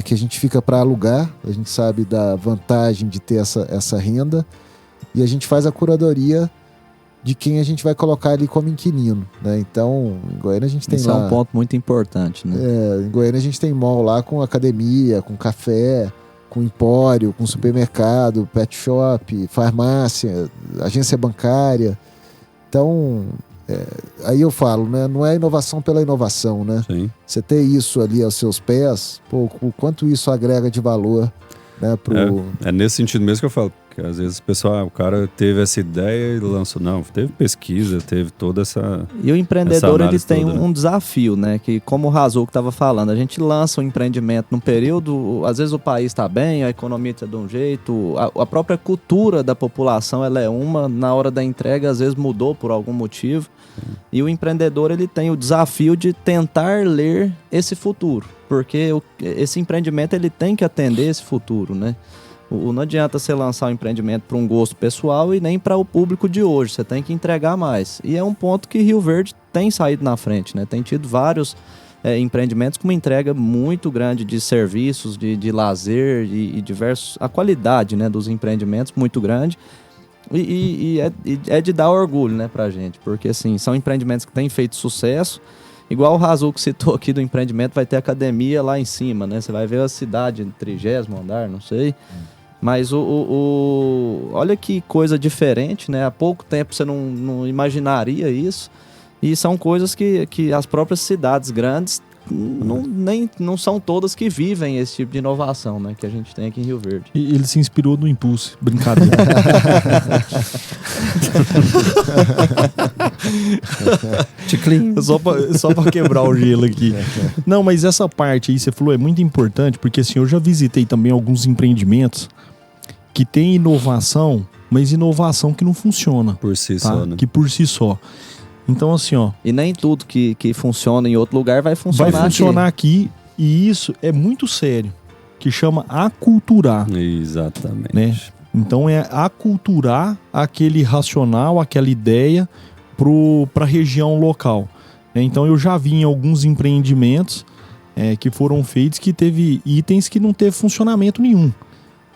que a gente fica para alugar, a gente sabe da vantagem de ter essa renda, e a gente faz a curadoria de quem a gente vai colocar ali como inquilino, né? Então, em Goiânia a gente tem Isso lá... é um ponto muito importante, né? Em Goiânia a gente tem mall lá com academia, com café, com empório, com supermercado, pet shop, farmácia, agência bancária. Então, aí eu falo, né? Não é inovação pela inovação, né? Sim. Você ter isso ali aos seus pés, pô, o quanto isso agrega de valor, né? É nesse sentido mesmo que eu falo, porque às vezes o cara teve essa ideia e lançou, não, teve pesquisa, teve toda essa... E o empreendedor, ele tem toda, um desafio, né? Que como o Razuk estava falando, a gente lança um empreendimento num período, às vezes o país está bem, a economia está de um jeito, a própria cultura da população, ela é uma, na hora da entrega, às vezes mudou por algum motivo. E o empreendedor, ele tem o desafio de tentar ler esse futuro, porque esse empreendimento, ele tem que atender esse futuro, né? Não adianta você lançar um empreendimento para um gosto pessoal e nem para o público de hoje, você tem que entregar mais. E é um ponto que Rio Verde tem saído na frente, né? Tem tido vários empreendimentos com uma entrega muito grande de serviços, de lazer e diversos... A qualidade, né, dos empreendimentos muito grande. E é de dar orgulho, né, pra gente, porque assim, são empreendimentos que têm feito sucesso, igual o Razuk citou aqui do empreendimento, vai ter academia lá em cima, né, você vai ver a cidade, 30º andar, não sei, mas olha que coisa diferente, né, há pouco tempo você não imaginaria isso, e são coisas que as próprias cidades grandes não são todas que vivem esse tipo de inovação, né, que a gente tem aqui em Rio Verde. E ele se inspirou no Impulse, brincadeira. só pra quebrar o gelo aqui. Não, mas essa parte aí, você falou, é muito importante, porque assim, eu já visitei também alguns empreendimentos que tem inovação, mas inovação que não funciona. Por si tá? só, né? Que por si só. Então, assim, ó... E nem tudo que funciona em outro lugar vai funcionar aqui. Vai funcionar aqui, e isso é muito sério, que chama aculturar. Exatamente. Né? Então, é aculturar aquele racional, aquela ideia para a região local. Então, eu já vi em alguns empreendimentos que foram feitos que teve itens que não teve funcionamento nenhum.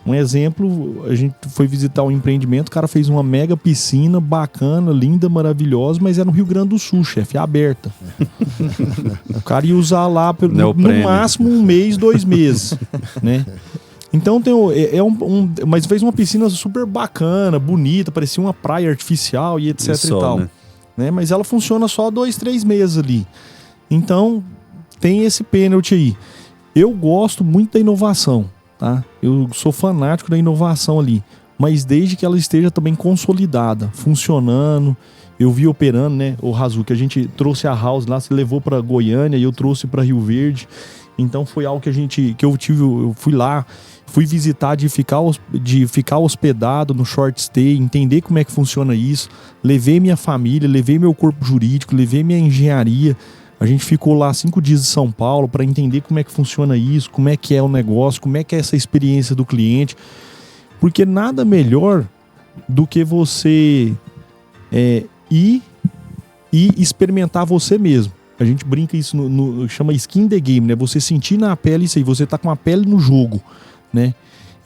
Um exemplo, a gente foi visitar um empreendimento, o cara fez uma mega piscina bacana, linda, maravilhosa, mas era no Rio Grande do Sul, chefe, aberta. O cara ia usar lá no máximo 1 mês, 2 meses, né? Então mas fez uma piscina super bacana, bonita, parecia uma praia artificial e etc e tal. Né? Mas ela funciona só 2, 3 meses ali. Então, tem esse pênalti aí. Eu gosto muito da inovação. Tá? Eu sou fanático da inovação ali, mas desde que ela esteja também consolidada, funcionando. Eu vi operando, né, o Razuk, a gente trouxe a House lá, se levou para Goiânia e eu trouxe para Rio Verde. Então foi algo eu fui lá, fui visitar de ficar hospedado no short stay, entender como é que funciona isso. Levei minha família, levei meu corpo jurídico, levei minha engenharia. A gente ficou lá 5 dias em São Paulo para entender como é que funciona isso, como é que é o negócio, como é que é essa experiência do cliente. Porque nada melhor do que você ir e experimentar você mesmo. A gente brinca isso, chama skin the game, né? Você sentir na pele isso aí, você tá com a pele no jogo, né?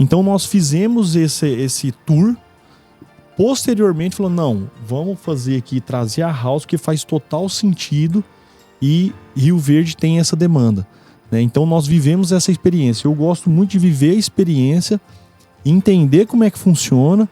Então nós fizemos esse tour. Posteriormente falou, não, vamos fazer aqui, trazer a house, que faz total sentido e Rio Verde tem essa demanda, né? Então nós vivemos essa experiência. Eu gosto muito de viver a experiência, entender como é que funciona,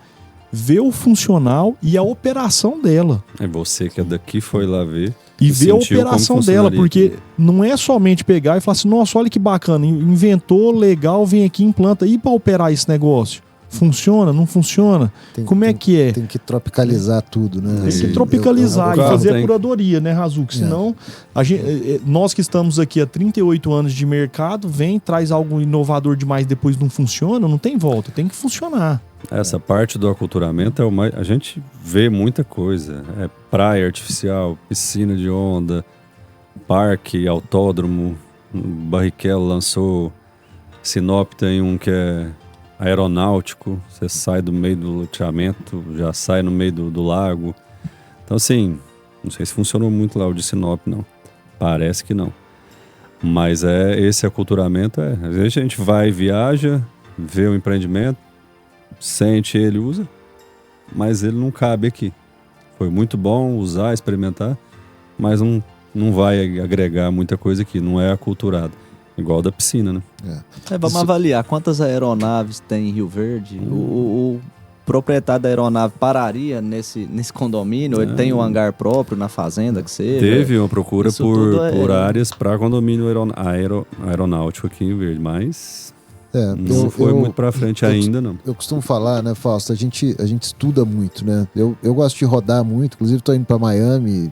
ver o funcional e a operação dela. É você que é daqui, foi lá ver. E ver a sentiu como operação dela, funcionaria porque aqui. não é somente pegar e falar assim, nossa, olha que bacana, inventou, legal, vem aqui, implanta. E para operar esse negócio? Funciona? Não funciona? Como é que é? Tem que tropicalizar tudo, né? Tem que Sim. tropicalizar Eu- e fazer tem- a curadoria, né, Razuc? Senão, nós que estamos aqui há 38 anos de mercado, vem, traz algo inovador demais, depois não funciona, não tem volta, tem que funcionar. Essa parte do aculturamento é o mais. A gente vê muita coisa. É praia artificial, piscina de onda, parque, autódromo. Barrichello lançou. Sinop tem um que é aeronáutico. Você sai do meio do loteamento, já sai no meio do lago. Então, assim, não sei se funcionou muito lá o de Sinop, não. Parece que não. Mas esse aculturamento é. Às vezes a gente vai, viaja, vê o empreendimento, sente ele, usa, mas ele não cabe aqui. Foi muito bom usar, experimentar, mas não vai agregar muita coisa aqui, não é aculturado. Igual da piscina, né? Vamos avaliar quantas aeronaves tem em Rio Verde. O proprietário da aeronave pararia nesse condomínio? Ele tem um hangar próprio na fazenda que seja? Teve uma procura Isso tudo por áreas para condomínio aeronáutico aqui em Rio Verde, mas não foi muito para frente ainda, não. Eu costumo falar, né, Fausto, a gente estuda muito, né? Eu gosto de rodar muito, inclusive estou indo para Miami,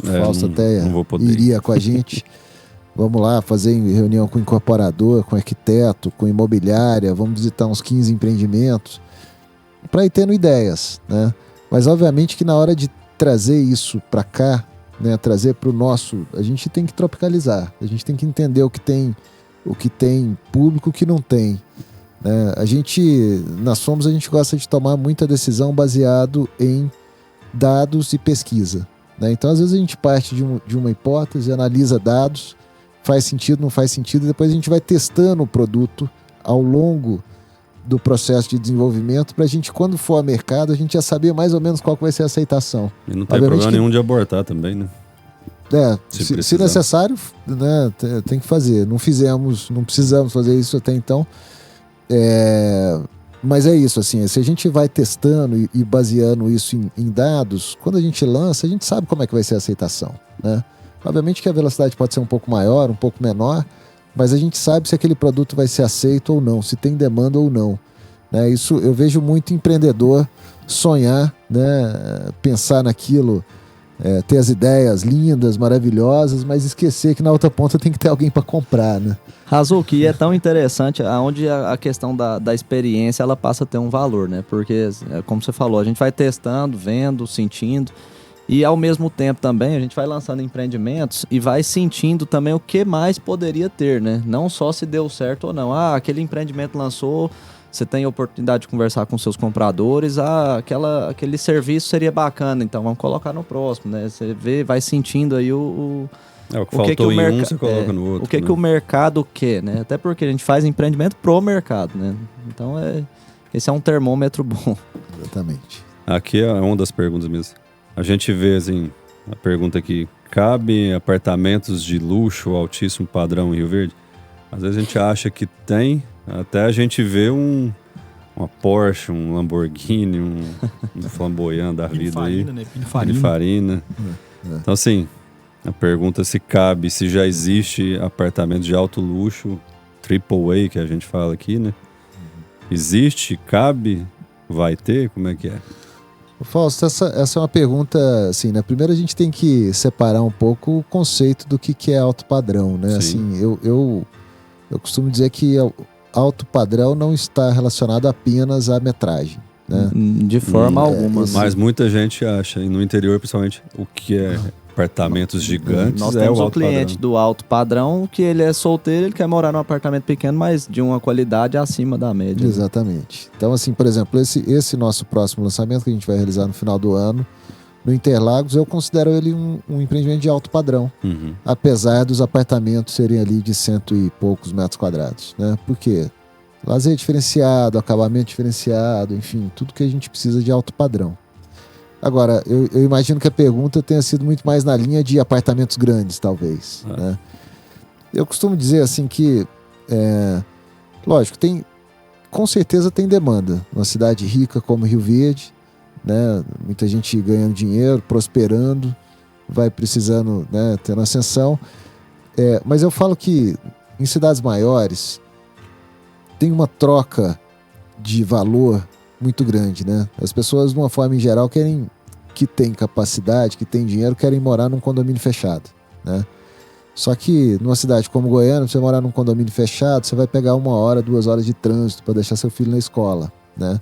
Fausto até não vou poder. iria com a gente. Vamos lá fazer reunião com incorporador, com arquiteto, com imobiliária, vamos visitar uns 15 empreendimentos para ir tendo ideias, né? Mas obviamente que na hora de trazer isso para cá, né, trazer para o nosso, a gente tem que tropicalizar, a gente tem que entender o que tem público, o que não tem, né? Na Somos a gente gosta de tomar muita decisão baseado em dados e pesquisa, né? Então às vezes a gente parte de uma hipótese, analisa dados, faz sentido, não faz sentido, e depois a gente vai testando o produto ao longo do processo de desenvolvimento para a gente, quando for ao mercado, a gente já saber mais ou menos qual que vai ser a aceitação. E não tem Obviamente problema que- nenhum de abortar também, né? Se Se precisar. necessário, né, tem que fazer. Não precisamos fazer isso até então. Mas é isso, assim, se a gente vai testando e baseando isso em dados, quando a gente lança, a gente sabe como é que vai ser a aceitação, né? Obviamente que a velocidade pode ser um pouco maior, um pouco menor, mas a gente sabe se aquele produto vai ser aceito ou não, se tem demanda ou não, né? Isso eu vejo muito empreendedor sonhar, né? Pensar naquilo, ter as ideias lindas, maravilhosas, mas esquecer que na outra ponta tem que ter alguém para comprar, né? Razuc, e é tão interessante onde a questão da experiência ela passa a ter um valor, né? Porque, como você falou, a gente vai testando, vendo, sentindo, e ao mesmo tempo também a gente vai lançando empreendimentos e vai sentindo também o que mais poderia ter, né? Não só se deu certo ou não. Aquele empreendimento lançou, você tem a oportunidade de conversar com seus compradores, aquele serviço seria bacana, então vamos colocar no próximo, né? Você vê, vai sentindo aí o que faltou em um, você coloca no outro. o que o mercado quer, né? Até porque a gente faz empreendimento pro mercado, né? Então esse é um termômetro bom. Exatamente. Aqui é uma das perguntas mesmo. A gente vê, assim, a pergunta aqui, cabe apartamentos de luxo, altíssimo padrão em Rio Verde? Às vezes a gente acha que tem, até a gente vê uma Porsche, um Lamborghini, um flamboyant da vida aí. Pininfarina, né? Pininfarina. Então, assim, a pergunta se cabe, se já existe apartamento de alto luxo, triple A, que a gente fala aqui, né? Existe? Cabe? Vai ter? Como é que é? Fausto, essa é uma pergunta, assim, né? Primeiro a gente tem que separar um pouco o conceito do que é alto padrão, né? Sim. Assim, eu costumo dizer que alto padrão não está relacionado apenas à metragem, né? De forma alguma. Mas muita gente acha, e no interior principalmente, o que é apartamentos gigantes Nós é temos o um alto cliente padrão. do alto padrão que ele é solteiro, ele quer morar num apartamento pequeno, mas de uma qualidade acima da média. Exatamente. Então, assim, por exemplo, esse nosso próximo lançamento que a gente vai realizar no final do ano, no Interlagos, eu considero ele um empreendimento de alto padrão, apesar dos apartamentos serem ali de 100 e poucos metros quadrados, né? Por quê? lazer diferenciado, acabamento diferenciado, enfim, tudo que a gente precisa de alto padrão. Agora, eu imagino que a pergunta tenha sido muito mais na linha de apartamentos grandes, talvez, né? Eu costumo dizer assim que, lógico, com certeza tem demanda. Uma cidade rica como Rio Verde, né? Muita gente ganhando dinheiro, prosperando, vai precisando, né, ter uma ascensão. Mas eu falo que em cidades maiores tem uma troca de valor muito grande, né? As pessoas, de uma forma em geral, que têm capacidade, que têm dinheiro, querem morar num condomínio fechado, né? Só que numa cidade como Goiânia, você morar num condomínio fechado, você vai pegar 1 hora, 2 horas de trânsito para deixar seu filho na escola, né?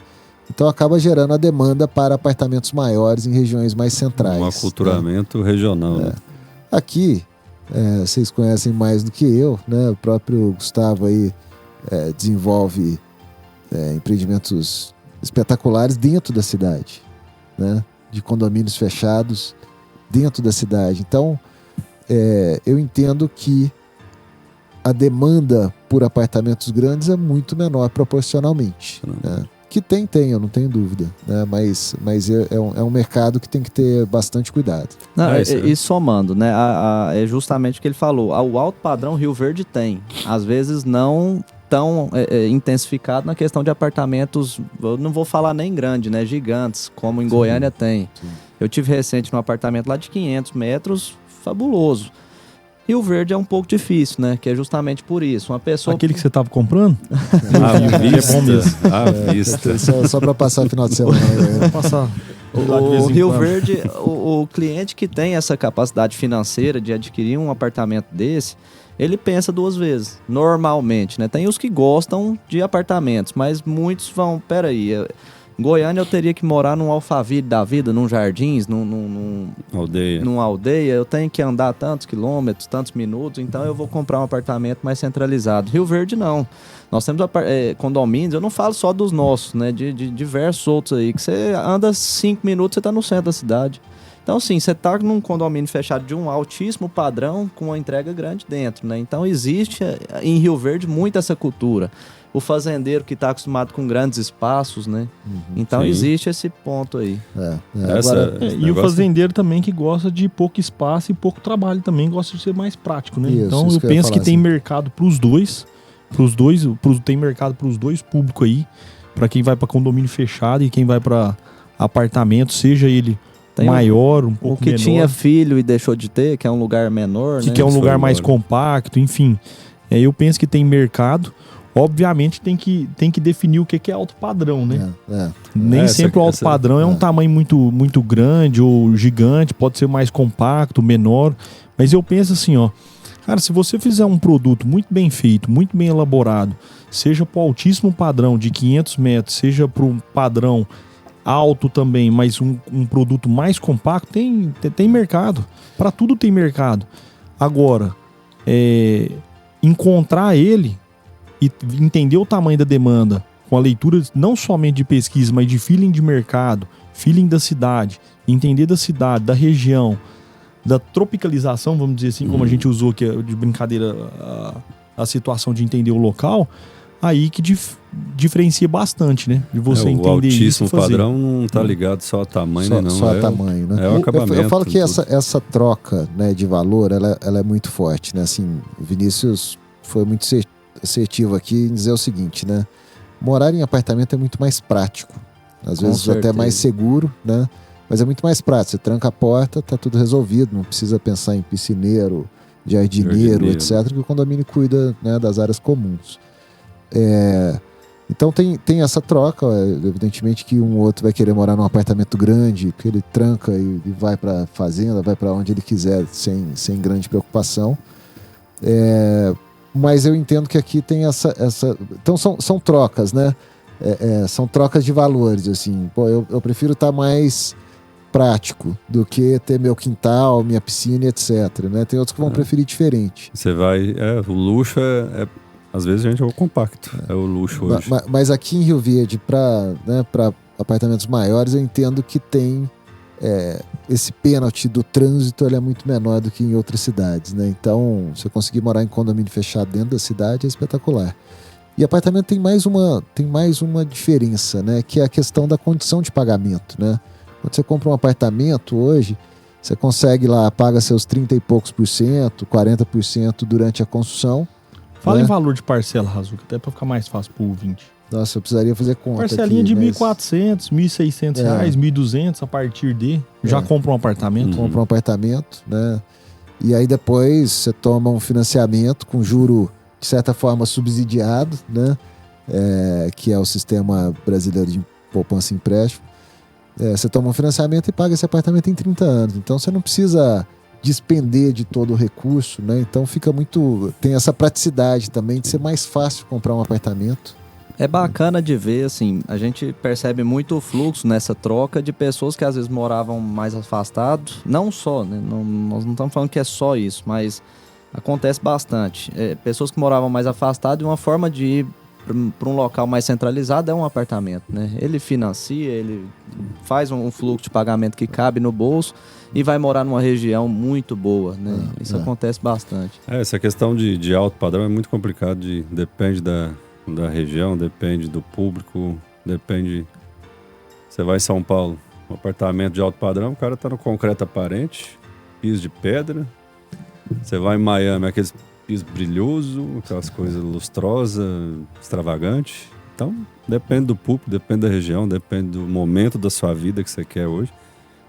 Então acaba gerando a demanda para apartamentos maiores em regiões mais centrais. Um aculturamento regional, né? Aqui, vocês conhecem mais do que eu, né? O próprio Gustavo aí desenvolve empreendimentos espetaculares dentro da cidade, né? De condomínios fechados dentro da cidade. Então, eu entendo que a demanda por apartamentos grandes é muito menor proporcionalmente, né? Que tem, eu não tenho dúvida, né? Mas é um mercado que tem que ter bastante cuidado. Não, e somando, né? É justamente o que ele falou. O alto padrão Rio Verde tem. Às vezes não tão intensificado na questão de apartamentos, eu não vou falar nem grande, né? Gigantes, como em Goiânia tem. Sim. Eu tive recente num apartamento lá de 500 metros, fabuloso. Rio Verde é um pouco difícil, né? Que é justamente por isso. Uma pessoa... Aquele que você estava comprando? À vista. É bom mesmo. À vista. Só para passar o final de semana. Passar. O Rio Verde, o cliente que tem essa capacidade financeira de adquirir um apartamento desse, ele pensa 2 vezes, normalmente, né? Tem os que gostam de apartamentos, mas muitos vão, peraí, em Goiânia eu teria que morar num Alphaville da vida, num Jardins, numa aldeia, eu tenho que andar tantos quilômetros, tantos minutos, então eu vou comprar um apartamento mais centralizado. Rio Verde não. Nós temos condomínios, eu não falo só dos nossos, né? De diversos outros aí, que você anda 5 minutos, você está no centro da cidade. Então, sim, você está num condomínio fechado de um altíssimo padrão com uma entrega grande dentro, né? Então, existe em Rio Verde muito essa cultura. O fazendeiro que está acostumado com grandes espaços, né? Então, sim, existe esse ponto aí. E o fazendeiro também que gosta de pouco espaço e pouco trabalho também, gosta de ser mais prático, né? Isso, então, eu penso que tem mercado para os dois. Tem mercado para os dois públicos aí. Para quem vai para condomínio fechado e quem vai para apartamento, seja ele... Tem maior, um pouco menor. O que tinha filho e deixou de ter, que é um lugar menor, né? Que é um lugar mais compacto, enfim. Eu penso que tem mercado. Obviamente tem que definir o que é alto padrão, né? Nem sempre o alto padrão é um tamanho muito grande ou gigante, pode ser mais compacto, menor. Mas eu penso assim, ó. Cara, se você fizer um produto muito bem feito, muito bem elaborado, seja para o altíssimo padrão de 500 metros, seja para um padrão alto também, mas um produto mais compacto, tem mercado. Para tudo tem mercado. Agora, encontrar ele e entender o tamanho da demanda com a leitura não somente de pesquisa, mas de feeling de mercado, feeling da cidade, entender da cidade, da região, da tropicalização, vamos dizer assim, como a gente usou aqui de brincadeira a situação de entender o local, aí que diferencia bastante, né? De você entender isso. O altíssimo padrão não está ligado só a tamanho, não. Só a tamanho, né? É o acabamento. Eu falo que essa troca, né, de valor, ela é muito forte, né? Assim, o Vinícius foi muito assertivo aqui em dizer o seguinte, né? Morar em apartamento é muito mais prático. Às vezes até mais seguro, né? Mas é muito mais prático. Você tranca a porta, tá tudo resolvido. Não precisa pensar em piscineiro, jardineiro, etc. Que o condomínio cuida, né, das áreas comuns. Então tem essa troca. Evidentemente que um outro vai querer morar num apartamento grande, porque ele tranca e vai para fazenda, vai para onde ele quiser sem grande preocupação. Mas eu entendo que aqui tem essa... Então são trocas, né? São trocas de valores, assim. Pô, eu prefiro estar mais prático do que ter meu quintal, minha piscina, etc, né? Tem outros que vão preferir diferente. Você vai... o luxo às vezes a gente é o compacto, é o luxo hoje. Mas aqui em Rio Verde, para apartamentos maiores, eu entendo que tem esse pênalti do trânsito, ele é muito menor do que em outras cidades, né? Então, se eu conseguir morar em condomínio fechado dentro da cidade, é espetacular. E apartamento tem mais uma diferença, né? Que é a questão da condição de pagamento, né? Quando você compra um apartamento hoje, você consegue lá, paga seus 30 e poucos por cento, 40% durante a construção. Fala né? em valor de parcela, Razuca, até para ficar mais fácil pro ouvinte. Nossa, eu precisaria fazer conta Parcelinha aqui, de mas... 1.400, 1.600 reais, 1.200 a partir de... Já compra um apartamento. Compra um apartamento, né? E aí depois você toma um financiamento com juro, de certa forma, subsidiado, né? Que é o sistema brasileiro de poupança e empréstimo. Você toma um financiamento e paga esse apartamento em 30 anos. Então você não precisa despender de todo o recurso, né? Então fica muito... Tem essa praticidade também de ser mais fácil comprar um apartamento. É bacana de ver, assim, a gente percebe muito o fluxo nessa troca de pessoas que às vezes moravam mais afastados, não só, né? Nós não estamos falando que é só isso, mas acontece bastante. Pessoas que moravam mais afastadas, e uma forma de ir para um local mais centralizado é um apartamento, né? Ele financia, ele faz um fluxo de pagamento que cabe no bolso e vai morar numa região muito boa, né? Isso acontece bastante. Essa questão de alto padrão é muito complicado, depende da região, depende do público, depende... Você vai em São Paulo, um apartamento de alto padrão, o cara tá no concreto aparente, piso de pedra. Você vai em Miami, aqueles piso brilhoso, aquelas coisas lustrosas, extravagantes. Então, depende do público, depende da região, depende do momento da sua vida que você quer hoje.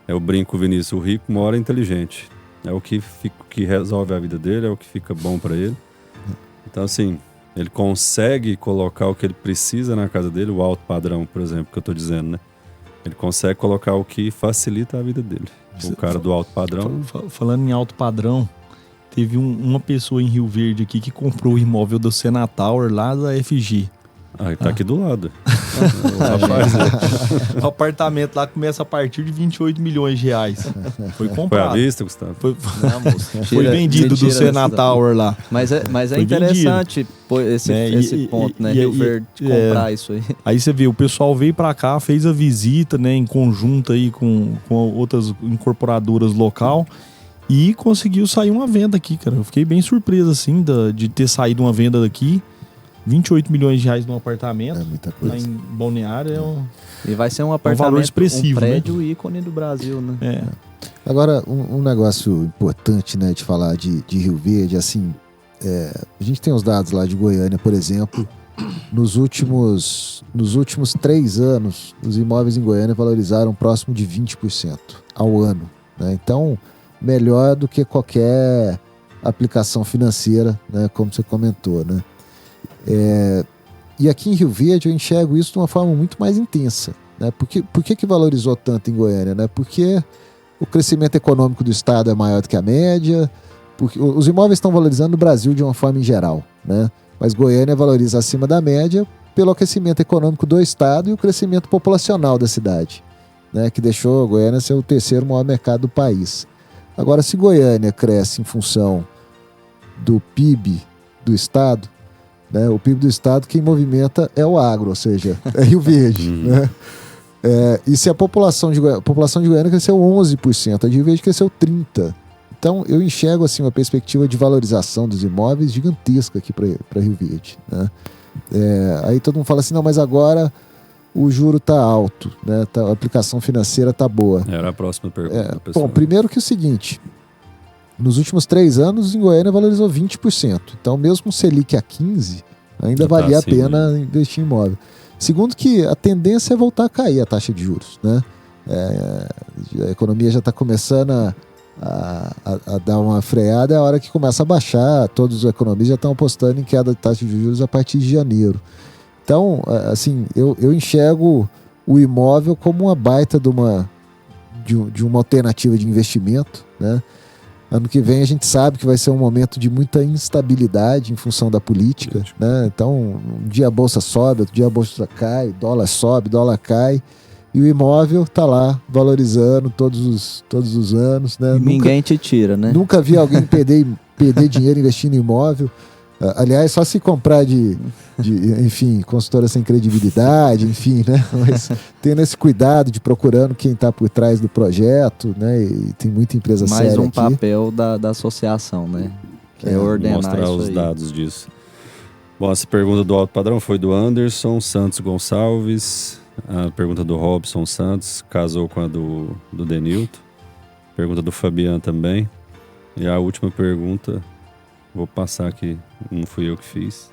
Eu brinco, Vinícius, o rico mora inteligente. É o que resolve a vida dele, é o que fica bom para ele. Então, assim... Ele consegue colocar o que ele precisa na casa dele, o alto padrão, por exemplo, que eu estou dizendo, né? Ele consegue colocar o que facilita a vida dele. O cara do alto padrão... Falando em alto padrão, teve uma pessoa em Rio Verde aqui que comprou o imóvel do Senatower lá da FG. Ele tá aqui do lado. O apartamento lá começa a partir de 28 milhões de reais. Foi comprado. Foi à vista, Gustavo? Foi vendido do Senatower lá. Mas é interessante esse ponto, né? Rio Verde comprar isso aí. Aí você vê, o pessoal veio pra cá, fez a visita, né, em conjunto aí com outras incorporadoras local e conseguiu sair uma venda aqui, cara. Eu fiquei bem surpreso, assim, de ter saído uma venda daqui. 28 milhões de reais num apartamento. É muita coisa. Lá em Balneário E vai ser um apartamento, valor expressivo, um prédio ícone do Brasil, né? Agora, um negócio importante, né, de falar de Rio Verde, assim, a gente tem os dados lá de Goiânia, por exemplo. Nos últimos 3 anos, os imóveis em Goiânia valorizaram próximo de 20% ao ano, né? Então, melhor do que qualquer aplicação financeira, né, como você comentou, né? E aqui em Rio Verde eu enxergo isso de uma forma muito mais intensa, né? Por que valorizou tanto em Goiânia, né? Porque o crescimento econômico do estado é maior do que a média, porque os imóveis estão valorizando no Brasil de uma forma em geral, né? Mas Goiânia valoriza acima da média pelo aquecimento econômico do estado e o crescimento populacional da cidade, né? Que deixou Goiânia ser o 3º maior mercado do país. Agora, se Goiânia cresce em função do PIB do estado, né? O PIB do estado quem movimenta é o agro, ou seja, é Rio Verde, né? E se a população de Goiânia cresceu 11%, a de Rio Verde cresceu 30%. Então eu enxergo assim, uma perspectiva de valorização dos imóveis gigantesca aqui para Rio Verde, né? Aí todo mundo fala assim, não, mas agora o juro está alto, né? A aplicação financeira está boa. Era a próxima pergunta. Bom, primeiro que é o seguinte... Nos últimos 3 anos, em Goiânia valorizou 20%. Então, mesmo com Selic a 15%, ainda valia a pena investir em imóvel. Segundo que a tendência é voltar a cair a taxa de juros, né? A economia já está começando a dar uma freada, é a hora que começa a baixar. Todos os economistas já estão apostando em queda de taxa de juros a partir de janeiro. Então, assim, eu enxergo o imóvel como uma baita de uma alternativa de investimento, né? Ano que vem a gente sabe que vai ser um momento de muita instabilidade em função da política, né? Então, um dia a bolsa sobe, outro dia a bolsa cai, dólar sobe, dólar cai, e o imóvel está lá valorizando todos os anos, né? Ninguém te tira, né? Nunca vi alguém perder dinheiro investindo em imóvel. Aliás, só se comprar enfim, consultora sem credibilidade, enfim, né? Mas tendo esse cuidado de procurando quem está por trás do projeto, né? E tem muita empresa séria aqui. Mais um papel da associação, né? Que é ordenar mostrar isso os aí. dados disso. Bom, essa pergunta do alto padrão foi do Anderson Santos Gonçalves. A pergunta do Robson Santos, casou com a do Denilton. Pergunta do Fabiano também. E a última pergunta, vou passar aqui, não fui eu que fiz.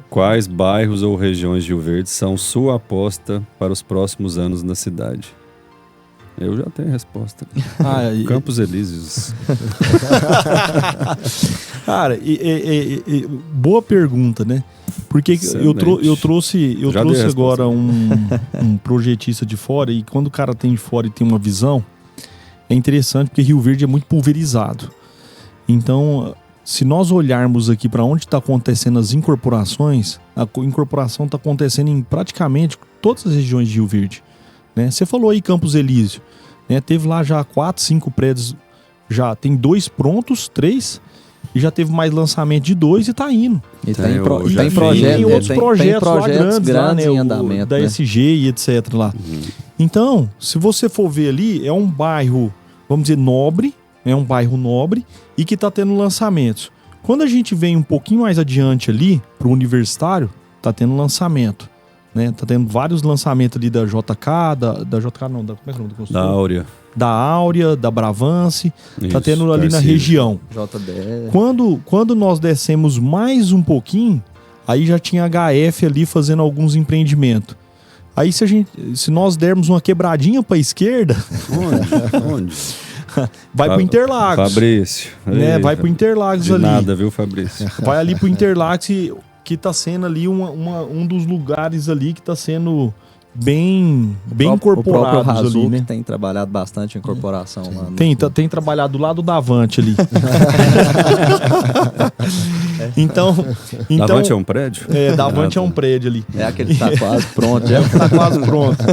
Quais bairros ou regiões de Rio Verde são sua aposta para os próximos anos na cidade? Eu já tenho a resposta. Campos Elíseos. Cara, boa pergunta, né? Porque eu trouxe agora um projetista de fora, e quando o cara tem de fora e tem uma visão, é interessante porque Rio Verde é muito pulverizado. Então, se nós olharmos aqui para onde está acontecendo as incorporações, a incorporação está acontecendo em praticamente todas as regiões de Rio Verde. Né? Você falou aí Campos Elíseo, né? Teve lá já 4, 5 prédios, já tem 2 prontos, 3, e já teve mais lançamento de 2 e tá indo. E tem outros projetos grandes lá, né? em andamento, da SG e etc. lá. Então, se você for ver ali, é um bairro, vamos dizer, nobre, é um bairro nobre e que tá tendo lançamentos. Quando a gente vem um pouquinho mais adiante ali, pro Universitário, tá tendo lançamento. Né? Tá tendo vários lançamentos ali da JK, da JK não, como é que é o nome da Áurea. Da Áurea, da Bravance, Isso, tá tendo ali na região. JBR. Quando nós descemos mais um pouquinho, aí já tinha HF ali fazendo alguns empreendimentos. Aí se nós dermos uma quebradinha pra esquerda... Onde? Vai pro Interlagos. Fabrício. Né? Vai pro Interlagos de ali. Nada, viu, Fabrício? Vai ali pro Interlagos que tá sendo ali um dos lugares ali que tá sendo bem incorporados o próprio ali, né? Tem trabalhado bastante em incorporação lá. Tem trabalhado do lado da Avante ali. Então, Davante é um prédio? Davante é um prédio ali. É aquele que tá quase pronto. Tá quase pronto.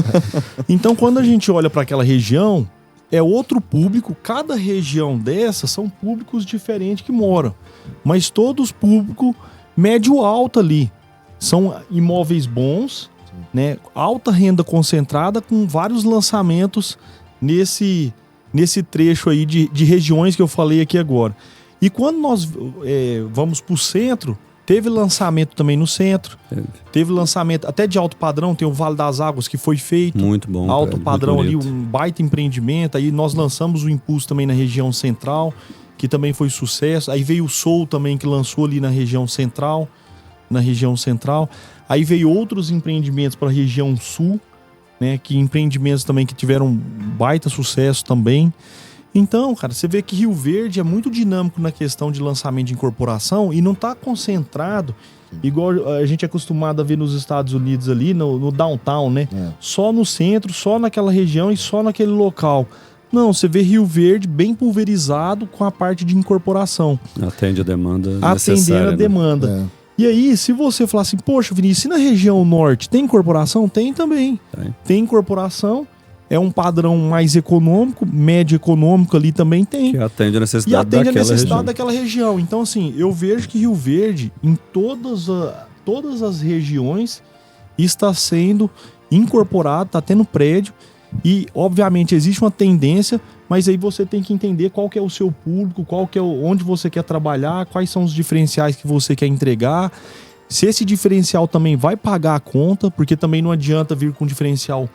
Então, quando a gente olha para aquela região, é outro público. Cada região dessa são públicos diferentes que moram. Mas todos público médio-alto ali. São imóveis bons, né? Alta renda concentrada com vários lançamentos nesse trecho aí de regiões que eu falei aqui agora. E quando nós vamos para o centro, teve lançamento também no centro. Teve lançamento até de alto padrão, tem o Vale das Águas que foi feito. Muito bom. Alto padrão ali, um baita empreendimento. Aí nós lançamos o Impulso também na região central, que também foi sucesso. Aí veio o Soul também, que lançou ali na região central. Aí veio outros empreendimentos para a região sul, né? Que empreendimentos também que tiveram baita sucesso também. Então, cara, você vê que Rio Verde é muito dinâmico na questão de lançamento de incorporação e não está concentrado, igual a gente é acostumado a ver nos Estados Unidos ali, no downtown, né? Só no centro, só naquela região e só naquele local. Não, você vê Rio Verde bem pulverizado com a parte de incorporação. Atende a demanda necessária. Atendendo a demanda. E aí, se você falar assim, poxa, Vinícius, e na região norte tem incorporação? Tem também. Tem incorporação, é um padrão mais econômico, médio econômico ali também tem. Que atende a necessidade daquela região. Então, assim, eu vejo que Rio Verde, em todas as regiões, está sendo incorporado, está tendo prédio. E, obviamente, existe uma tendência, mas aí você tem que entender qual que é o seu público, onde você quer trabalhar, quais são os diferenciais que você quer entregar. Se esse diferencial também vai pagar a conta, porque também não adianta vir com um diferencial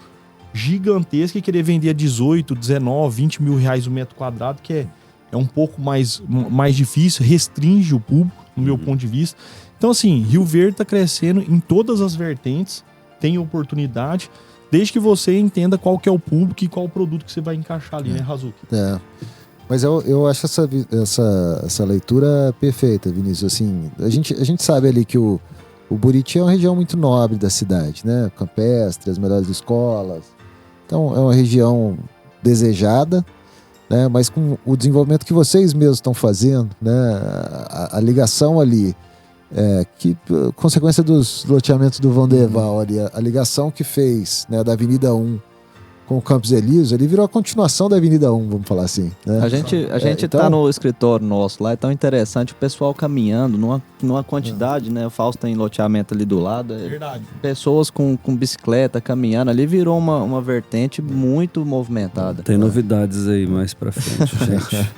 gigantesco e querer vender a 18, 19, 20 mil reais o metro quadrado, que é um pouco mais difícil, restringe o público, no meu ponto de vista. Então, assim, Rio Verde está crescendo em todas as vertentes, tem oportunidade, desde que você entenda qual que é o público e qual o produto que você vai encaixar ali, né, Razuki? Mas eu acho essa leitura perfeita, Vinícius. Assim, a gente sabe ali que o Buriti é uma região muito nobre da cidade, né? Campestre, as melhores escolas. Então, é uma região desejada, né? Mas com o desenvolvimento que vocês mesmos estão fazendo, né? A ligação ali, que consequência dos loteamentos do Vandeval ali, a ligação que fez, né, da Avenida 1 com o Campos Elíseos, ele virou a continuação da Avenida 1, vamos falar assim, né? A gente tá no escritório nosso lá, é tão interessante o pessoal caminhando numa quantidade, né? O Fausto tem loteamento ali do lado. Verdade. Pessoas com bicicleta caminhando ali, virou uma vertente muito movimentada. Tem novidades aí mais pra frente, gente.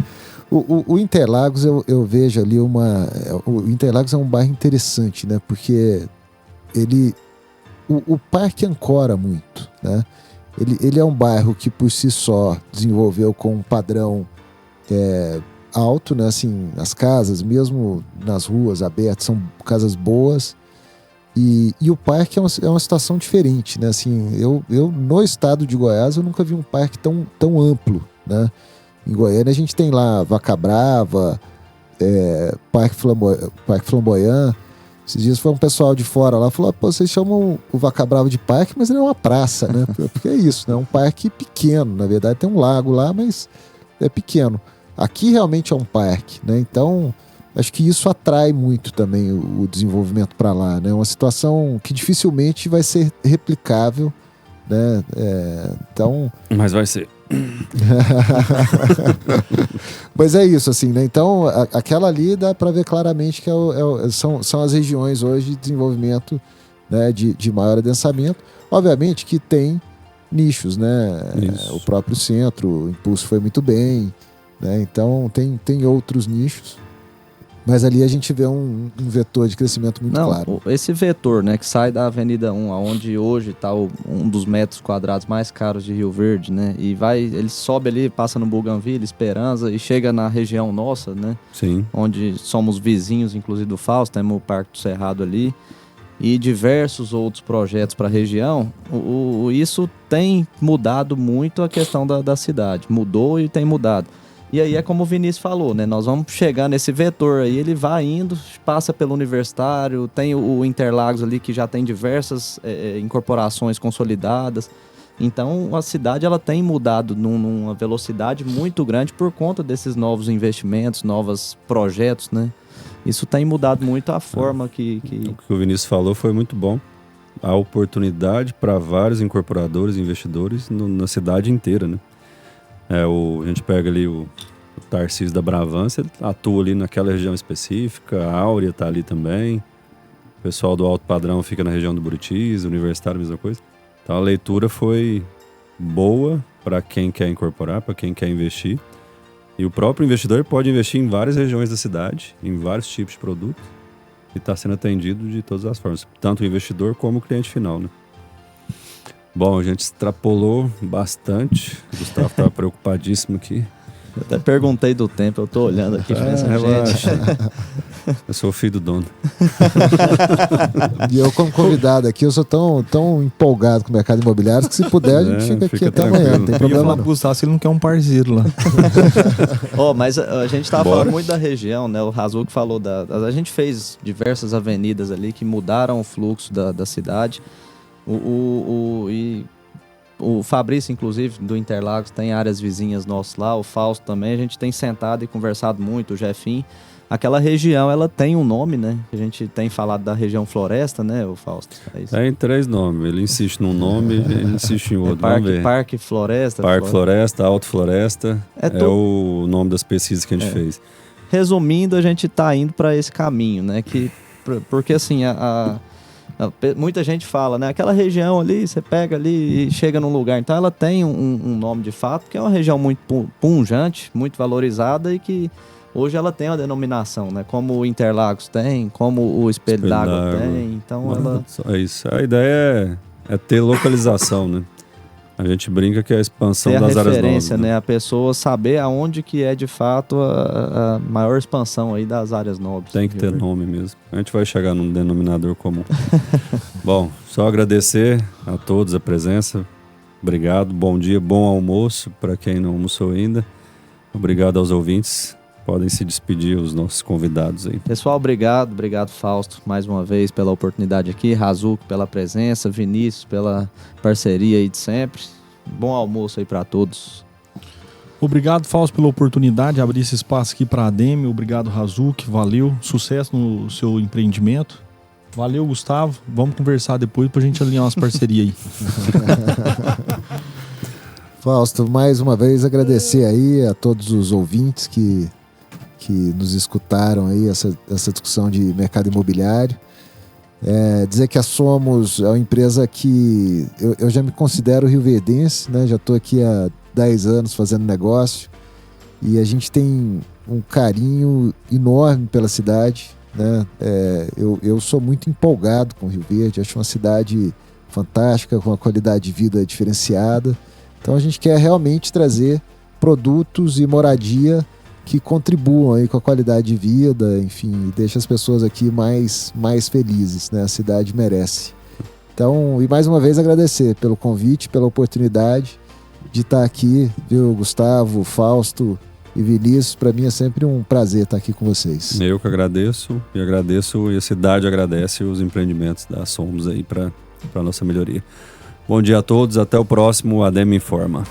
O Interlagos, eu vejo ali o Interlagos é um bairro interessante, né? Porque o parque ancora muito, né? Ele é um bairro que por si só desenvolveu com um padrão alto, né? Assim, as casas, mesmo nas ruas abertas, são casas boas. E o parque é uma situação diferente, né? Assim, eu no estado de Goiás eu nunca vi um parque tão amplo, né? Em Goiânia a gente tem lá Vaca Brava, Parque Flamboyant. Esses dias foi um pessoal de fora lá, falou: pô, vocês chamam o Vaca Brava de parque, mas ele é uma praça, né? Porque é isso, né? Um parque pequeno, na verdade tem um lago lá, mas é pequeno. Aqui realmente é um parque, né? Então, acho que isso atrai muito também o desenvolvimento para lá, né? Uma situação que dificilmente vai ser replicável, né? Então... Mas vai ser. Mas é isso, assim, né? Então, aquela ali dá para ver claramente que são as regiões hoje de desenvolvimento, né? De maior adensamento. Obviamente que tem nichos, né? O próprio centro, o Impulso foi muito bem, né? Então, tem outros nichos. Mas ali a gente vê um vetor de crescimento muito claro. Esse vetor, né, que sai da Avenida 1, onde hoje está um dos metros quadrados mais caros de Rio Verde, né? E ele sobe ali, passa no Bougainville, Esperança e chega na região nossa, né? Sim. Onde somos vizinhos, inclusive do Fausto, temos o Parque do Cerrado ali. E diversos outros projetos para a região. Isso tem mudado muito a questão da cidade. Mudou e tem mudado. E aí é como o Vinícius falou, né? Nós vamos chegar nesse vetor aí, ele vai indo, passa pelo Universitário, tem o Interlagos ali que já tem diversas incorporações consolidadas. Então a cidade ela tem mudado numa velocidade muito grande por conta desses novos investimentos, novos projetos, né? Isso tem mudado muito a forma que... O que o Vinícius falou foi muito bom. A oportunidade para vários incorporadores, investidores na cidade inteira, né? A gente pega ali o Tarcísio da Bravança, ele atua ali naquela região específica, a Áurea está ali também, o pessoal do Alto Padrão fica na região do Buritis, Universitário, mesma coisa. Então a leitura foi boa para quem quer incorporar, para quem quer investir. E o próprio investidor pode investir em várias regiões da cidade, em vários tipos de produtos, e está sendo atendido de todas as formas, tanto o investidor como o cliente final, né? Bom, a gente extrapolou bastante. O Gustavo estava preocupadíssimo aqui. Eu até perguntei do tempo, eu tô olhando aqui, relaxa. Eu sou o filho do dono. E eu, como convidado aqui, eu sou tão empolgado com o mercado imobiliário que se puder, a gente fica aqui até amanhã. Não tem problema não. Gustavo, se ele não quer um parceiro lá. Mas a gente tava falando muito da região, né? O Razul que falou a gente fez diversas avenidas ali que mudaram o fluxo da cidade. O Fabrício, inclusive, do Interlagos, tem áreas vizinhas nossas lá, o Fausto também, a gente tem sentado e conversado muito, o Jefinho. Aquela região, ela tem um nome, né? A gente tem falado da região Floresta, né, o Fausto? Tem 3 nomes, ele insiste num nome, ele insiste em outro. Parque Floresta. Parque Floresta, Alto Floresta, o nome das pesquisas que a gente fez. Resumindo, a gente tá indo para esse caminho, né? Porque assim, muita gente fala, né? Aquela região ali, você pega ali e chega num lugar. Então ela tem um nome de fato, que é uma região muito punjante, muito valorizada e que hoje ela tem uma denominação, né? Como o Interlagos tem, como o Espelho d'Água tem. Então É isso. A ideia é ter localização, né? A gente brinca que é a expansão das áreas novas. Né? A pessoa saber aonde que é de fato a maior expansão aí das áreas nobres. Tem que ter nome mesmo. A gente vai chegar num denominador comum. Bom, só agradecer a todos a presença. Obrigado, bom dia, bom almoço para quem não almoçou ainda. Obrigado aos ouvintes. Podem se despedir os nossos convidados aí. Pessoal, obrigado Fausto, mais uma vez pela oportunidade aqui, Razul pela presença, Vinícius pela parceria aí de sempre. Bom almoço aí para todos. Obrigado, Fausto, pela oportunidade de abrir esse espaço aqui para a ADEME. Obrigado, Razul, valeu. Sucesso no seu empreendimento. Valeu, Gustavo. Vamos conversar depois pra gente alinhar umas parcerias aí. Fausto, mais uma vez agradecer aí a todos os ouvintes que nos escutaram aí essa discussão de mercado imobiliário. Dizer que a Somos é uma empresa que eu já me considero rioverdense, né? Já estou aqui há 10 anos fazendo negócio e a gente tem um carinho enorme pela cidade, né? Eu sou muito empolgado com Rio Verde, acho uma cidade fantástica, com uma qualidade de vida diferenciada. Então a gente quer realmente trazer produtos e moradia que contribuam aí com a qualidade de vida, enfim, deixa as pessoas aqui mais felizes, né? A cidade merece. Então, e mais uma vez agradecer pelo convite, pela oportunidade de estar aqui, viu, Gustavo, Fausto e Vinícius. Para mim é sempre um prazer estar aqui com vocês. Eu que agradeço, e a cidade agradece os empreendimentos da Somos aí para a nossa melhoria. Bom dia a todos, até o próximo ADEME Informa.